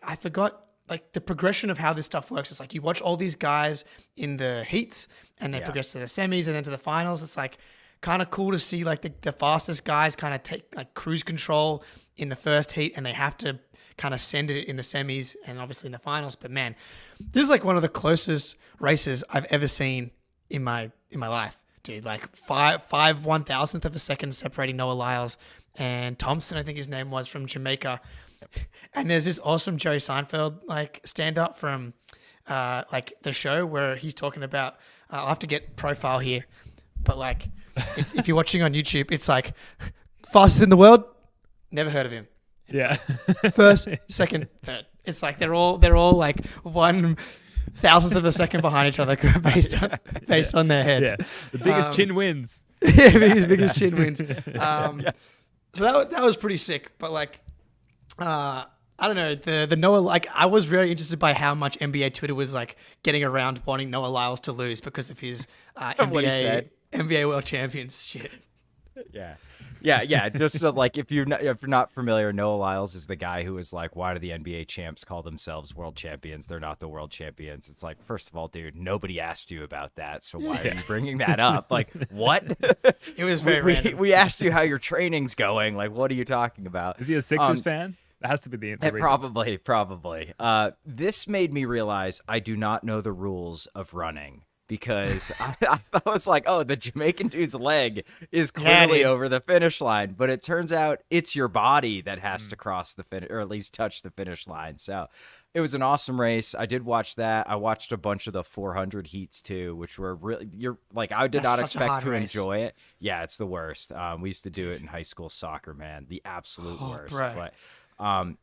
I forgot, like, the progression of how this stuff works. It's like you watch all these guys in the heats, and they progress to the semis and then to the finals. It's, like, kind of cool to see, like, the fastest guys kind of take, like, cruise control in the first heat, and they have to kind of send it in the semis and obviously in the finals. But man, this is like one of the closest races I've ever seen in my life, dude. Like 1,000th of a second separating Noah Lyles and Thompson, I think his name was, from Jamaica. And there's this awesome Jerry Seinfeld like stand up from like the show where he's talking about, I'll have to get profile here, but like if you're watching on YouTube, it's like fastest in the world, never heard of him. It's first, second, third. It's like they're all like 1,000th of a second behind each other based on their heads. Yeah, the biggest chin wins. Yeah, biggest chin wins. So that was pretty sick. But like, I don't know, the Noah, like, I was very interested by how much NBA Twitter was like getting around wanting Noah Lyles to lose because of his NBA World Champions shit. Yeah. Yeah. Just like if you're not familiar, Noah Lyles is the guy who was like, "Why do the NBA champs call themselves world champions? They're not the world champions." It's like, first of all, dude, nobody asked you about that, so why are you bringing that up? Like, what? It was very random. We asked you how your training's going. Like, what are you talking about? Is he a Sixers fan? That has to be the reason. Probably. This made me realize I do not know the rules of running. Because I was like, oh, the Jamaican dude's leg is clearly over the finish line. But it turns out it's your body that has to cross the finish, or at least touch the finish line. So it was an awesome race. I did watch that. I watched a bunch of the 400 heats too, which were really, I did not expect to enjoy it. Yeah, it's the worst. We used to do it in high school soccer, man. The absolute worst. Bro. But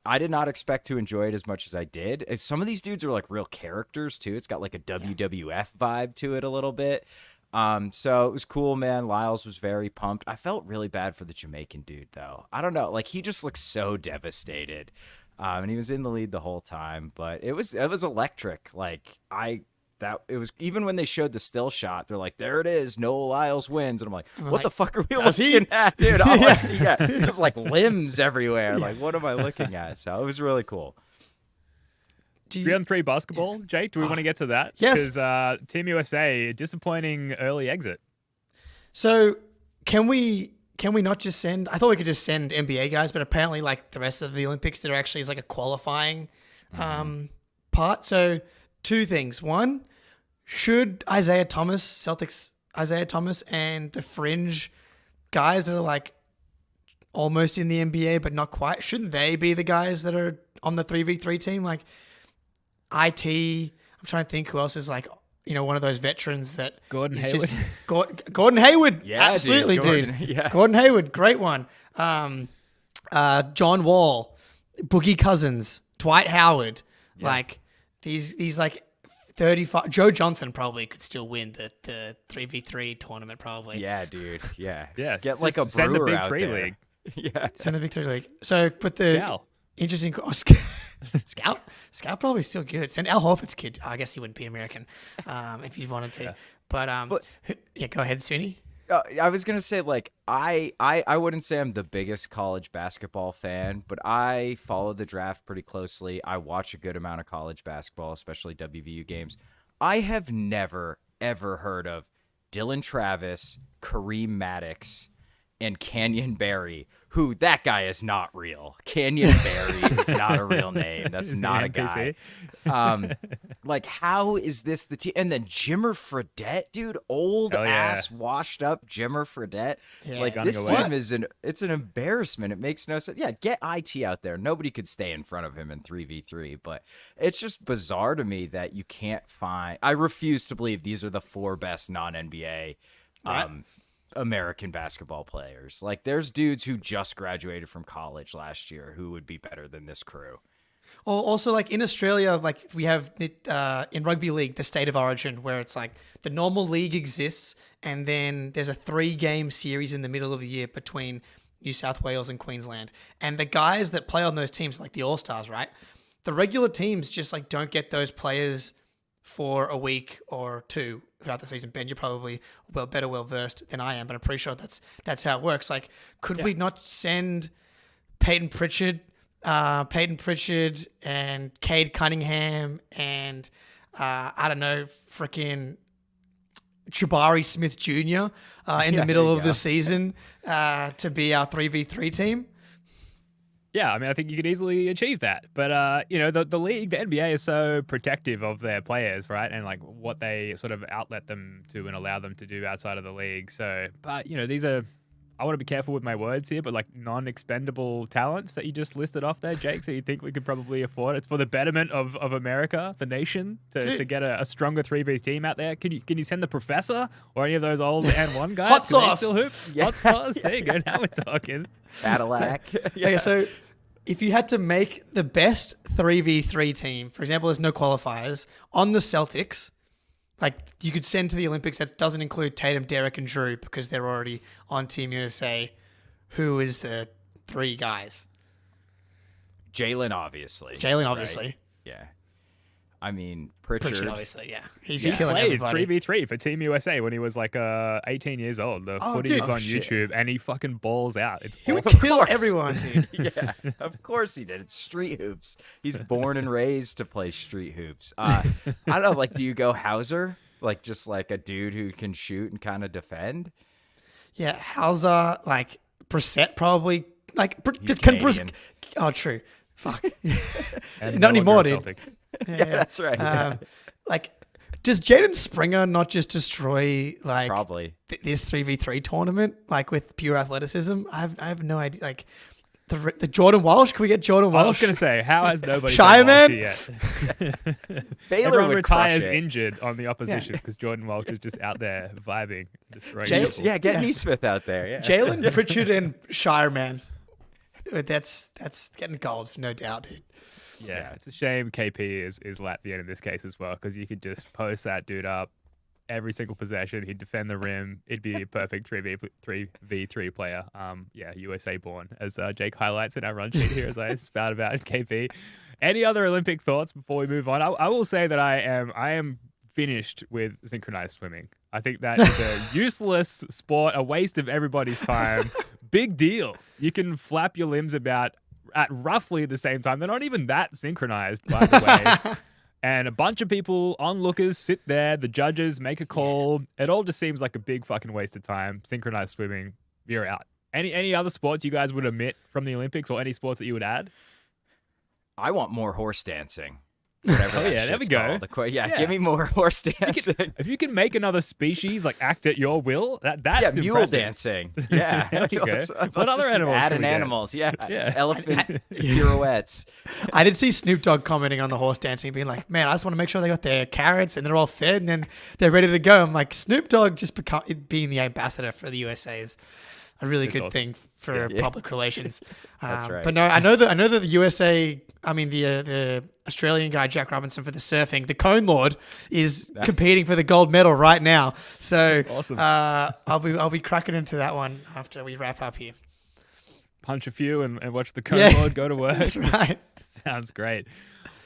I did not expect to enjoy it as much as I did. Some of these dudes are like real characters too. It's got like a WWF vibe to it a little bit. So it was cool, man. Lyles was very pumped. I felt really bad for the Jamaican dude though. I don't know. Like he just looked so devastated. And he was in the lead the whole time, but it was electric. Like it was, even when they showed the still shot, they're like, there it is, Noah Lyles wins. And I'm like, what the fuck are we looking at, dude? There's like limbs everywhere. Like, what am I looking at? So it was really cool. 3-on-3 basketball, Jake, do we want to get to that? Yes. Because Team USA, disappointing early exit. So can we not just send, I thought we could just send NBA guys, but apparently like the rest of the Olympics, there actually is like a qualifying part. So two things. One, should Celtics Isaiah Thomas and the fringe guys that are like almost in the NBA but not quite, shouldn't they be the guys that are on the 3v3 team? Like I'm trying to think who else is like, one of those veterans that Gordon Hayward. Gordon Hayward. Yeah, absolutely, dude. Yeah. Gordon Hayward, great one. John Wall, Boogie Cousins, Dwight Howard, like these like 35. Joe Johnson probably could still win the 3v3 tournament probably. Yeah, dude. Yeah. Yeah. Get like a send the brewer Big out Three there. League. Yeah. Send the Big Three League. So, but the Scal. interesting Scout probably still good. Send Al Horford's kid. I guess he wouldn't be American if he wanted to. Yeah. But go ahead, Sweeney. I was gonna say, like, I wouldn't say I'm the biggest college basketball fan, but I follow the draft pretty closely. I watch a good amount of college basketball, especially WVU games. I have never ever heard of Dylan Travis, Kareem Maddox, and Canyon Barry, who that guy is not real. Canyon Barry is not a real name. That's not a guy. Like, how is this the team? And then Jimmer Fredette, dude, old ass, washed up Jimmer Fredette. Yeah. Like, this team is it's an embarrassment. It makes no sense. Yeah, get IT out there. Nobody could stay in front of him in 3v3, but it's just bizarre to me that you can't find. I refuse to believe these are the 4 best non-NBA American basketball players. Like, there's dudes who just graduated from college last year who would be better than this crew. Also, like in Australia, like we have in rugby league, the state of origin, where it's like the normal league exists, and then there's a 3-game series in the middle of the year between New South Wales and Queensland. And the guys that play on those teams, like the All-Stars, right? The regular teams just like don't get those players for a week or two throughout the season. Ben, you're probably well versed than I am, but I'm pretty sure that's how it works. Like, could we not send Peyton Pritchard and Cade Cunningham and I don't know, freaking Jabari Smith Jr. In the middle of the season to be our 3v3 team? Yeah, I mean, I think you could easily achieve that. But, the league, the NBA is so protective of their players, right? And, like, what they sort of outlet them to and allow them to do outside of the league. So, but, these are, I want to be careful with my words here, but, like, non-expendable talents that you just listed off there, Jake. So you think we could probably afford it? It's for the betterment of America, the nation, to get a stronger 3v team out there. Can you send the professor or any of those old and one guys? Hot sauce. They still hoop? Yeah. Hot sauce. There you go. Now we're talking. Cadillac. Okay, so if you had to make the best 3v3 team, for example, there's no qualifiers, on the Celtics, like you could send to the Olympics that doesn't include Tatum, Derek, and Drew because they're already on Team USA, who is the 3 guys? Jalen, obviously. Jalen, obviously. Right? I mean, Pritchard, Pritchard. obviously, yeah. He's He killing played everybody. 3v3 for Team USA when he was like 18 years old. The footage dude. is on shit. YouTube, and he fucking balls out. It's He would awesome. kill everyone, dude. Yeah, of course he did. It's street hoops. He's born and raised to play street hoops. I don't know, like, do you go Hauser? Like, just like a dude who can shoot and kind of defend? Yeah, Hauser, like Brissett probably, like, He's can Canadian. oh, true. Fuck. And Not no anymore, longer a dude. Celtic. Yeah, That's right. Yeah. Like, does Jaden Springer not just destroy, like, Probably. this 3v3 tournament, like, with pure athleticism? I have no idea. Like, the Jordan Walsh, can we get Jordan Walsh? I was going to say, how has nobody Shy done man? Walshy yet? Baylor Everyone would retires crush it. injured on the opposition because Jordan Walsh is just out there vibing, destroying Jay- people. Yeah, get Yeah. Neesmith out there. Yeah. Jalen Pritchard and Shireman. That's getting gold, no doubt, dude. Yeah, it's a shame KP is Latvian in this case as well, because you could just post that dude up every single possession. He'd defend the rim. It'd be a perfect 3v3 player. Yeah, USA born, as Jake highlights in our run sheet here as I spout about KP. Any other Olympic thoughts before we move on? I will say that I am finished with synchronized swimming. I think that is a useless sport, a waste of everybody's time. Big deal. You can flap your limbs about at roughly the same time. They're not even that synchronized, by the way. And a bunch of people, onlookers, sit there. The judges make a call. It all just seems like a big fucking waste of time. Synchronized swimming, you're out. Any other sports you guys would omit from the Olympics, or any sports that you would add? I want more horse dancing. Whatever Oh, that yeah, there we shit's go. called. Yeah, Yeah. give me more horse dancing. If you can make another species, like act at your will, that's Yeah, mule impressive. dancing. Yeah. There you go. Let's What other just keep animals can adding we get? animals. Yeah. Yeah. Elephant pirouettes. I did see Snoop Dogg commenting on the horse dancing, being like, man, I just want to make sure they got their carrots and they're all fed and then they're ready to go. I'm like, Snoop Dogg just being the ambassador for the USA is a really It's good awesome. thing for public relations. That's right. But no, I know that the USA, I mean the Australian guy Jack Robinson for the surfing, the Cone Lord, is competing for the gold medal right now. So Awesome. I'll be cracking into that one after we wrap up here. Punch a few and watch the cone Yeah. lord go to work. That's right. Sounds great.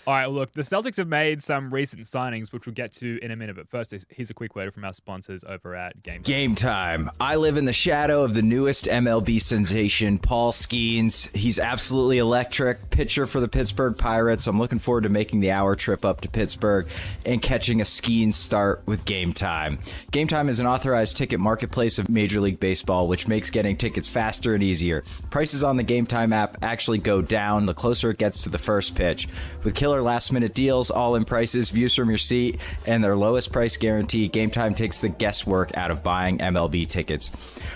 All right, well, look, the Celtics have made some recent signings, which we'll get to in a minute. But first, here's a quick word from our sponsors over at Game Time. Game time. I live in the shadow of the newest MLB sensation, Paul Skeens. He's absolutely electric. Pitcher for the Pittsburgh Pirates. I'm looking forward to making the hour trip up to Pittsburgh and catching a Skeens start with Game Time. Game Time is an authorized ticket marketplace of Major League Baseball, which makes getting tickets faster and easier. Prices on the Game Time app actually go down the closer it gets to the first pitch. With killer last-minute deals, all-in prices, views from your seat, and their lowest price guarantee, Game Time takes the guesswork out of buying MLB tickets.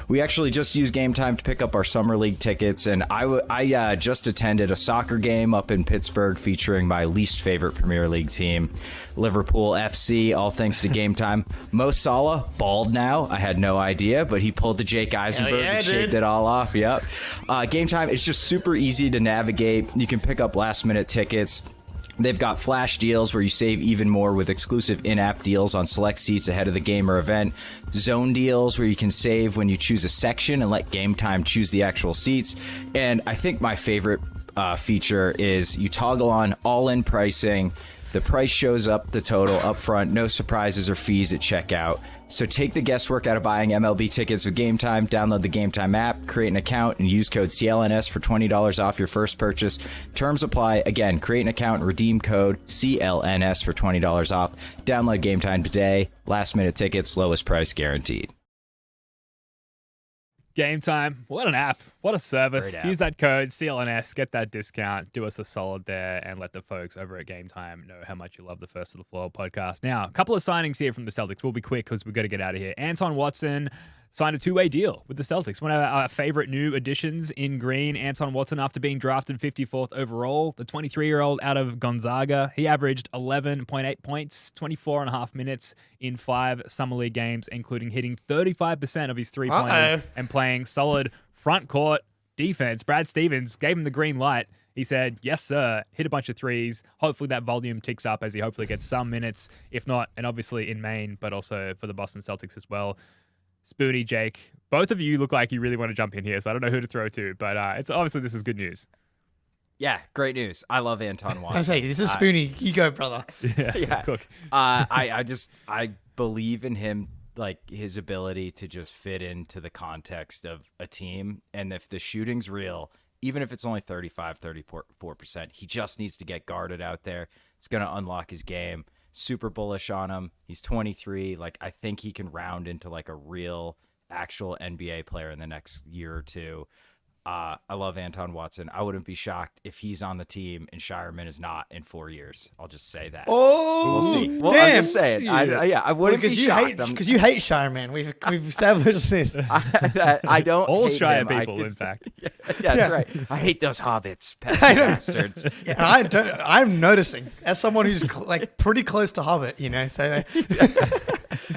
We actually just used Game Time to pick up our Summer League tickets, and I just attended a soccer game up in Pittsburgh featuring my least favorite Premier League team, Liverpool FC, all thanks to Game Time. Mo Salah, bald now. I had no idea, but he pulled the Jake Eisenberg yeah, and dude. shaved it all off. Yep. Game Time, it's just super easy to navigate. You can pick up last-minute tickets. They've got flash deals where you save even more with exclusive in-app deals on select seats ahead of the game or event. Zone deals where you can save when you choose a section and let Game Time choose the actual seats. And I think my favorite feature is you toggle on all-in pricing. The price shows up the total up front, no surprises or fees at checkout. So take the guesswork out of buying MLB tickets with Game Time. Download the Game Time app, create an account, and use code CLNS for $20 off your first purchase. Terms apply. Again, create an account and redeem code CLNS for $20 off. Download Game Time today. Last minute tickets, lowest price guaranteed. Game Time. What an app. What a service. Great app. Use that code CLNS, get that discount, do us a solid there, and let the folks over at Game Time know how much you love the First to the Floor podcast. Now, a couple of signings here from the Celtics. We'll be quick because we've got to get out of here. Anton Watson signed a two-way deal with the Celtics. One of our favorite new additions in green, Anton Watson, after being drafted 54th overall, the 23-year-old out of Gonzaga. He averaged 11.8 points, 24.5 minutes in 5 Summer League games, including hitting 35% of his three-pointers and playing solid front court defense. Brad Stevens gave him the green light. He said, yes, sir, hit a bunch of threes. Hopefully that volume ticks up as he hopefully gets some minutes, if not, and obviously in Maine, but also for the Boston Celtics as well. Spoonie, Jake, both of you look like you really want to jump in here, so I don't know who to throw to, but it's obviously this is good news. Yeah, great news. I love Anton Watson. I say this is Spoonie. You go, brother. Yeah. Cook. I believe in him, like his ability to just fit into the context of a team. And if the shooting's real, even if it's only 34%, he just needs to get guarded out there. It's going to unlock his game. Super bullish on him. He's 23. Like, I think he can round into like a real actual NBA player in the next year or two. I love Anton Watson. I wouldn't be shocked if he's on the team and Shireman is not in 4 years. I'll just say that. Oh, we'll see. Well, damn. I'm just saying. I wouldn't be shocked. Because you hate Shire, man. We've established this. I don't All hate Shire him. people, in fact. Yeah, that's right. I hate those hobbits, pesky bastards. Yeah, I'm noticing as someone who's pretty close to Hobbit, you know. So,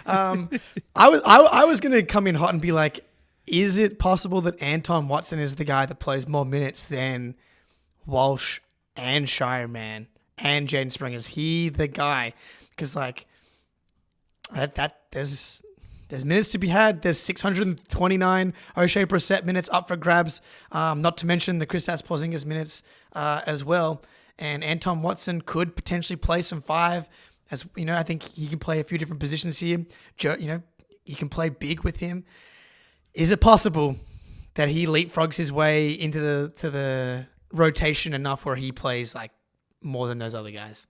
I was gonna come in hot and be like, is it possible that Anton Watson is the guy that plays more minutes than Walsh and Shireman and Jaden Springer? Is he the guy? Because there's minutes to be had. There's 629 O'Shea Brissett minutes up for grabs. Not to mention the Kristaps Porzingis minutes as well. And Anton Watson could potentially play some 5. As you know, I think he can play a few different positions here. You can play big with him. Is it possible that he leapfrogs his way into the rotation enough where he plays like more than those other guys?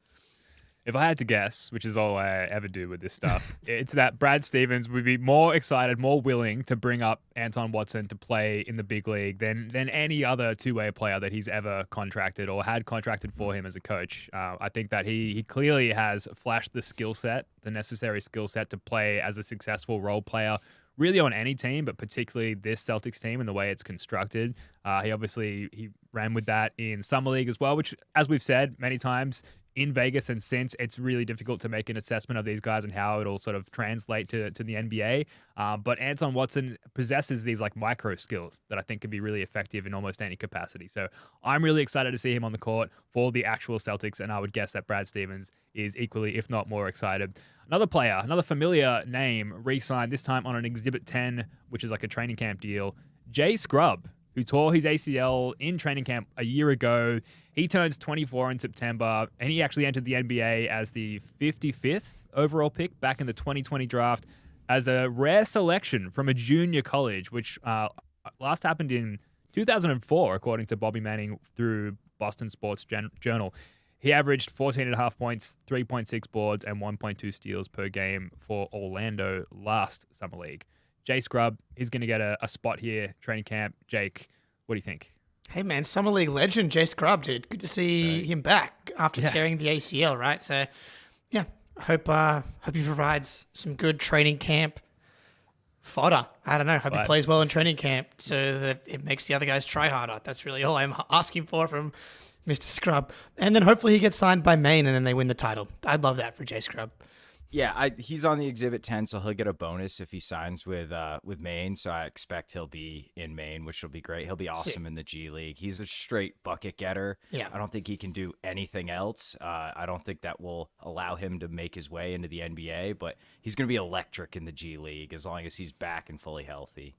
If I had to guess, which is all I ever do with this stuff, it's that Brad Stevens would be more excited, more willing to bring up Anton Watson to play in the big league than any other two-way player that he's ever contracted or had contracted for him as a coach. I think that he clearly has flashed the skill set, the necessary skill set to play as a successful role player really on any team, but particularly this Celtics team and the way it's constructed. He ran with that in Summer League as well, which, as we've said many times, in Vegas and since, it's really difficult to make an assessment of these guys and how it'll sort of translate to the NBA. But Anton Watson possesses these like micro skills that I think can be really effective in almost any capacity. So I'm really excited to see him on the court for the actual Celtics, and I would guess that Brad Stevens is equally, if not more, excited. Another player, another familiar name, re-signed, this time on an Exhibit 10, which is like a training camp deal. Jay Scrubb, who tore his ACL in training camp a year ago. He turns 24 in September, and he actually entered the NBA as the 55th overall pick back in the 2020 draft as a rare selection from a junior college, which last happened in 2004, according to Bobby Manning through Boston Sports Journal. He averaged 14.5 points, 3.6 boards, and 1.2 steals per game for Orlando last Summer League. Jay Scrubb, he's going to get a spot here, training camp. Jake, what do you think? Hey, man, Summer League legend Jay Scrubb, dude. Good to see him back after tearing the ACL, right? So, yeah, I hope he provides some good training camp fodder. I don't know. Hope he plays well in training camp so that it makes the other guys try harder. That's really all I'm asking for from Mr. Scrubb. And then hopefully he gets signed by Maine and then they win the title. I'd love that for Jay Scrubb. Yeah, he's on the Exhibit 10, so he'll get a bonus if he signs with Maine. So I expect he'll be in Maine, which will be great. He'll be awesome in the G League. He's a straight bucket getter. Yeah. I don't think he can do anything else. I don't think that will allow him to make his way into the NBA, but he's going to be electric in the G League as long as he's back and fully healthy.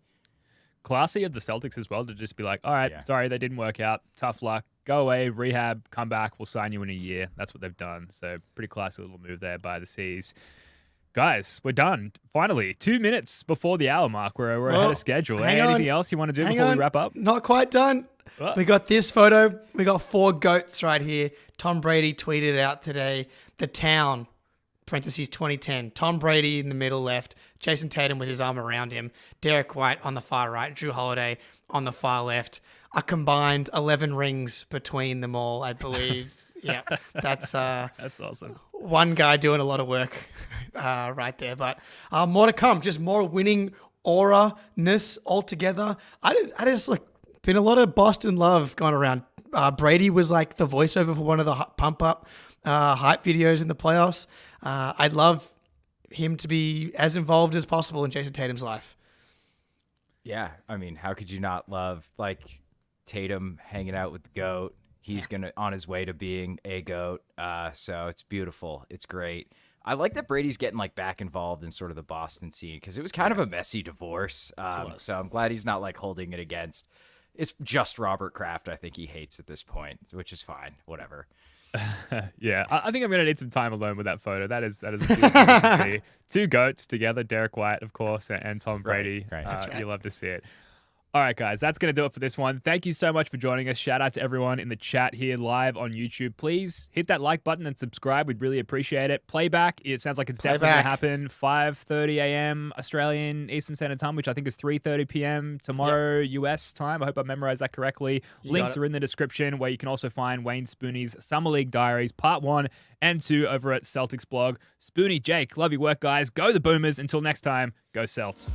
Classy of the Celtics as well to just be like, all right, sorry, they didn't work out. Tough luck. Go away, rehab, come back. We'll sign you in a year. That's what they've done. So pretty classy little move there by the C's. Guys, we're done. Finally, 2 minutes before the hour mark. We're ahead of schedule. Anything else you want to do before we wrap up? Not quite done. What? We got this photo. We got 4 goats right here. Tom Brady tweeted out today, the town, parentheses 2010. Tom Brady in the middle left, Jayson Tatum with his arm around him, Derek White on the far right, Drew Holiday on the far left. A combined 11 rings between them all, I believe. Yeah, that's awesome. One guy doing a lot of work right there. But more to come, just more winning aura-ness altogether. I just been a lot of Boston love going around. Brady was like the voiceover for one of the pump-up hype videos in the playoffs. I'd love him to be as involved as possible in Jayson Tatum's life. Yeah, I mean, how could you not love Tatum hanging out with the GOAT? He's on his way to being a GOAT. So it's beautiful. It's great. I like that Brady's getting back involved in sort of the Boston scene because it was kind of a messy divorce. So I'm glad he's not holding it against it's just Robert Kraft. I think he hates at this point, which is fine. Whatever. Yeah, I think I'm going to need some time alone with that photo. That is a beautiful thing to see. Two GOATs together, Derek White, of course, and Tom Brady. Right. That's right. You love to see it. All right, guys, that's going to do it for this one. Thank you so much for joining us. Shout out to everyone in the chat here live on YouTube. Please hit that like button and subscribe. We'd really appreciate it. Playback, it sounds like it's definitely going to happen. 5:30 a.m. Australian Eastern Standard Time, which I think is 3:30 p.m. tomorrow US time. I hope I memorized that correctly. Links are in the description, where you can also find Wayne Spooney's Summer League Diaries Part 1 and 2 over at Celtics blog. Spooney, Jake, love your work, guys. Go the Boomers. Until next time, go Celts.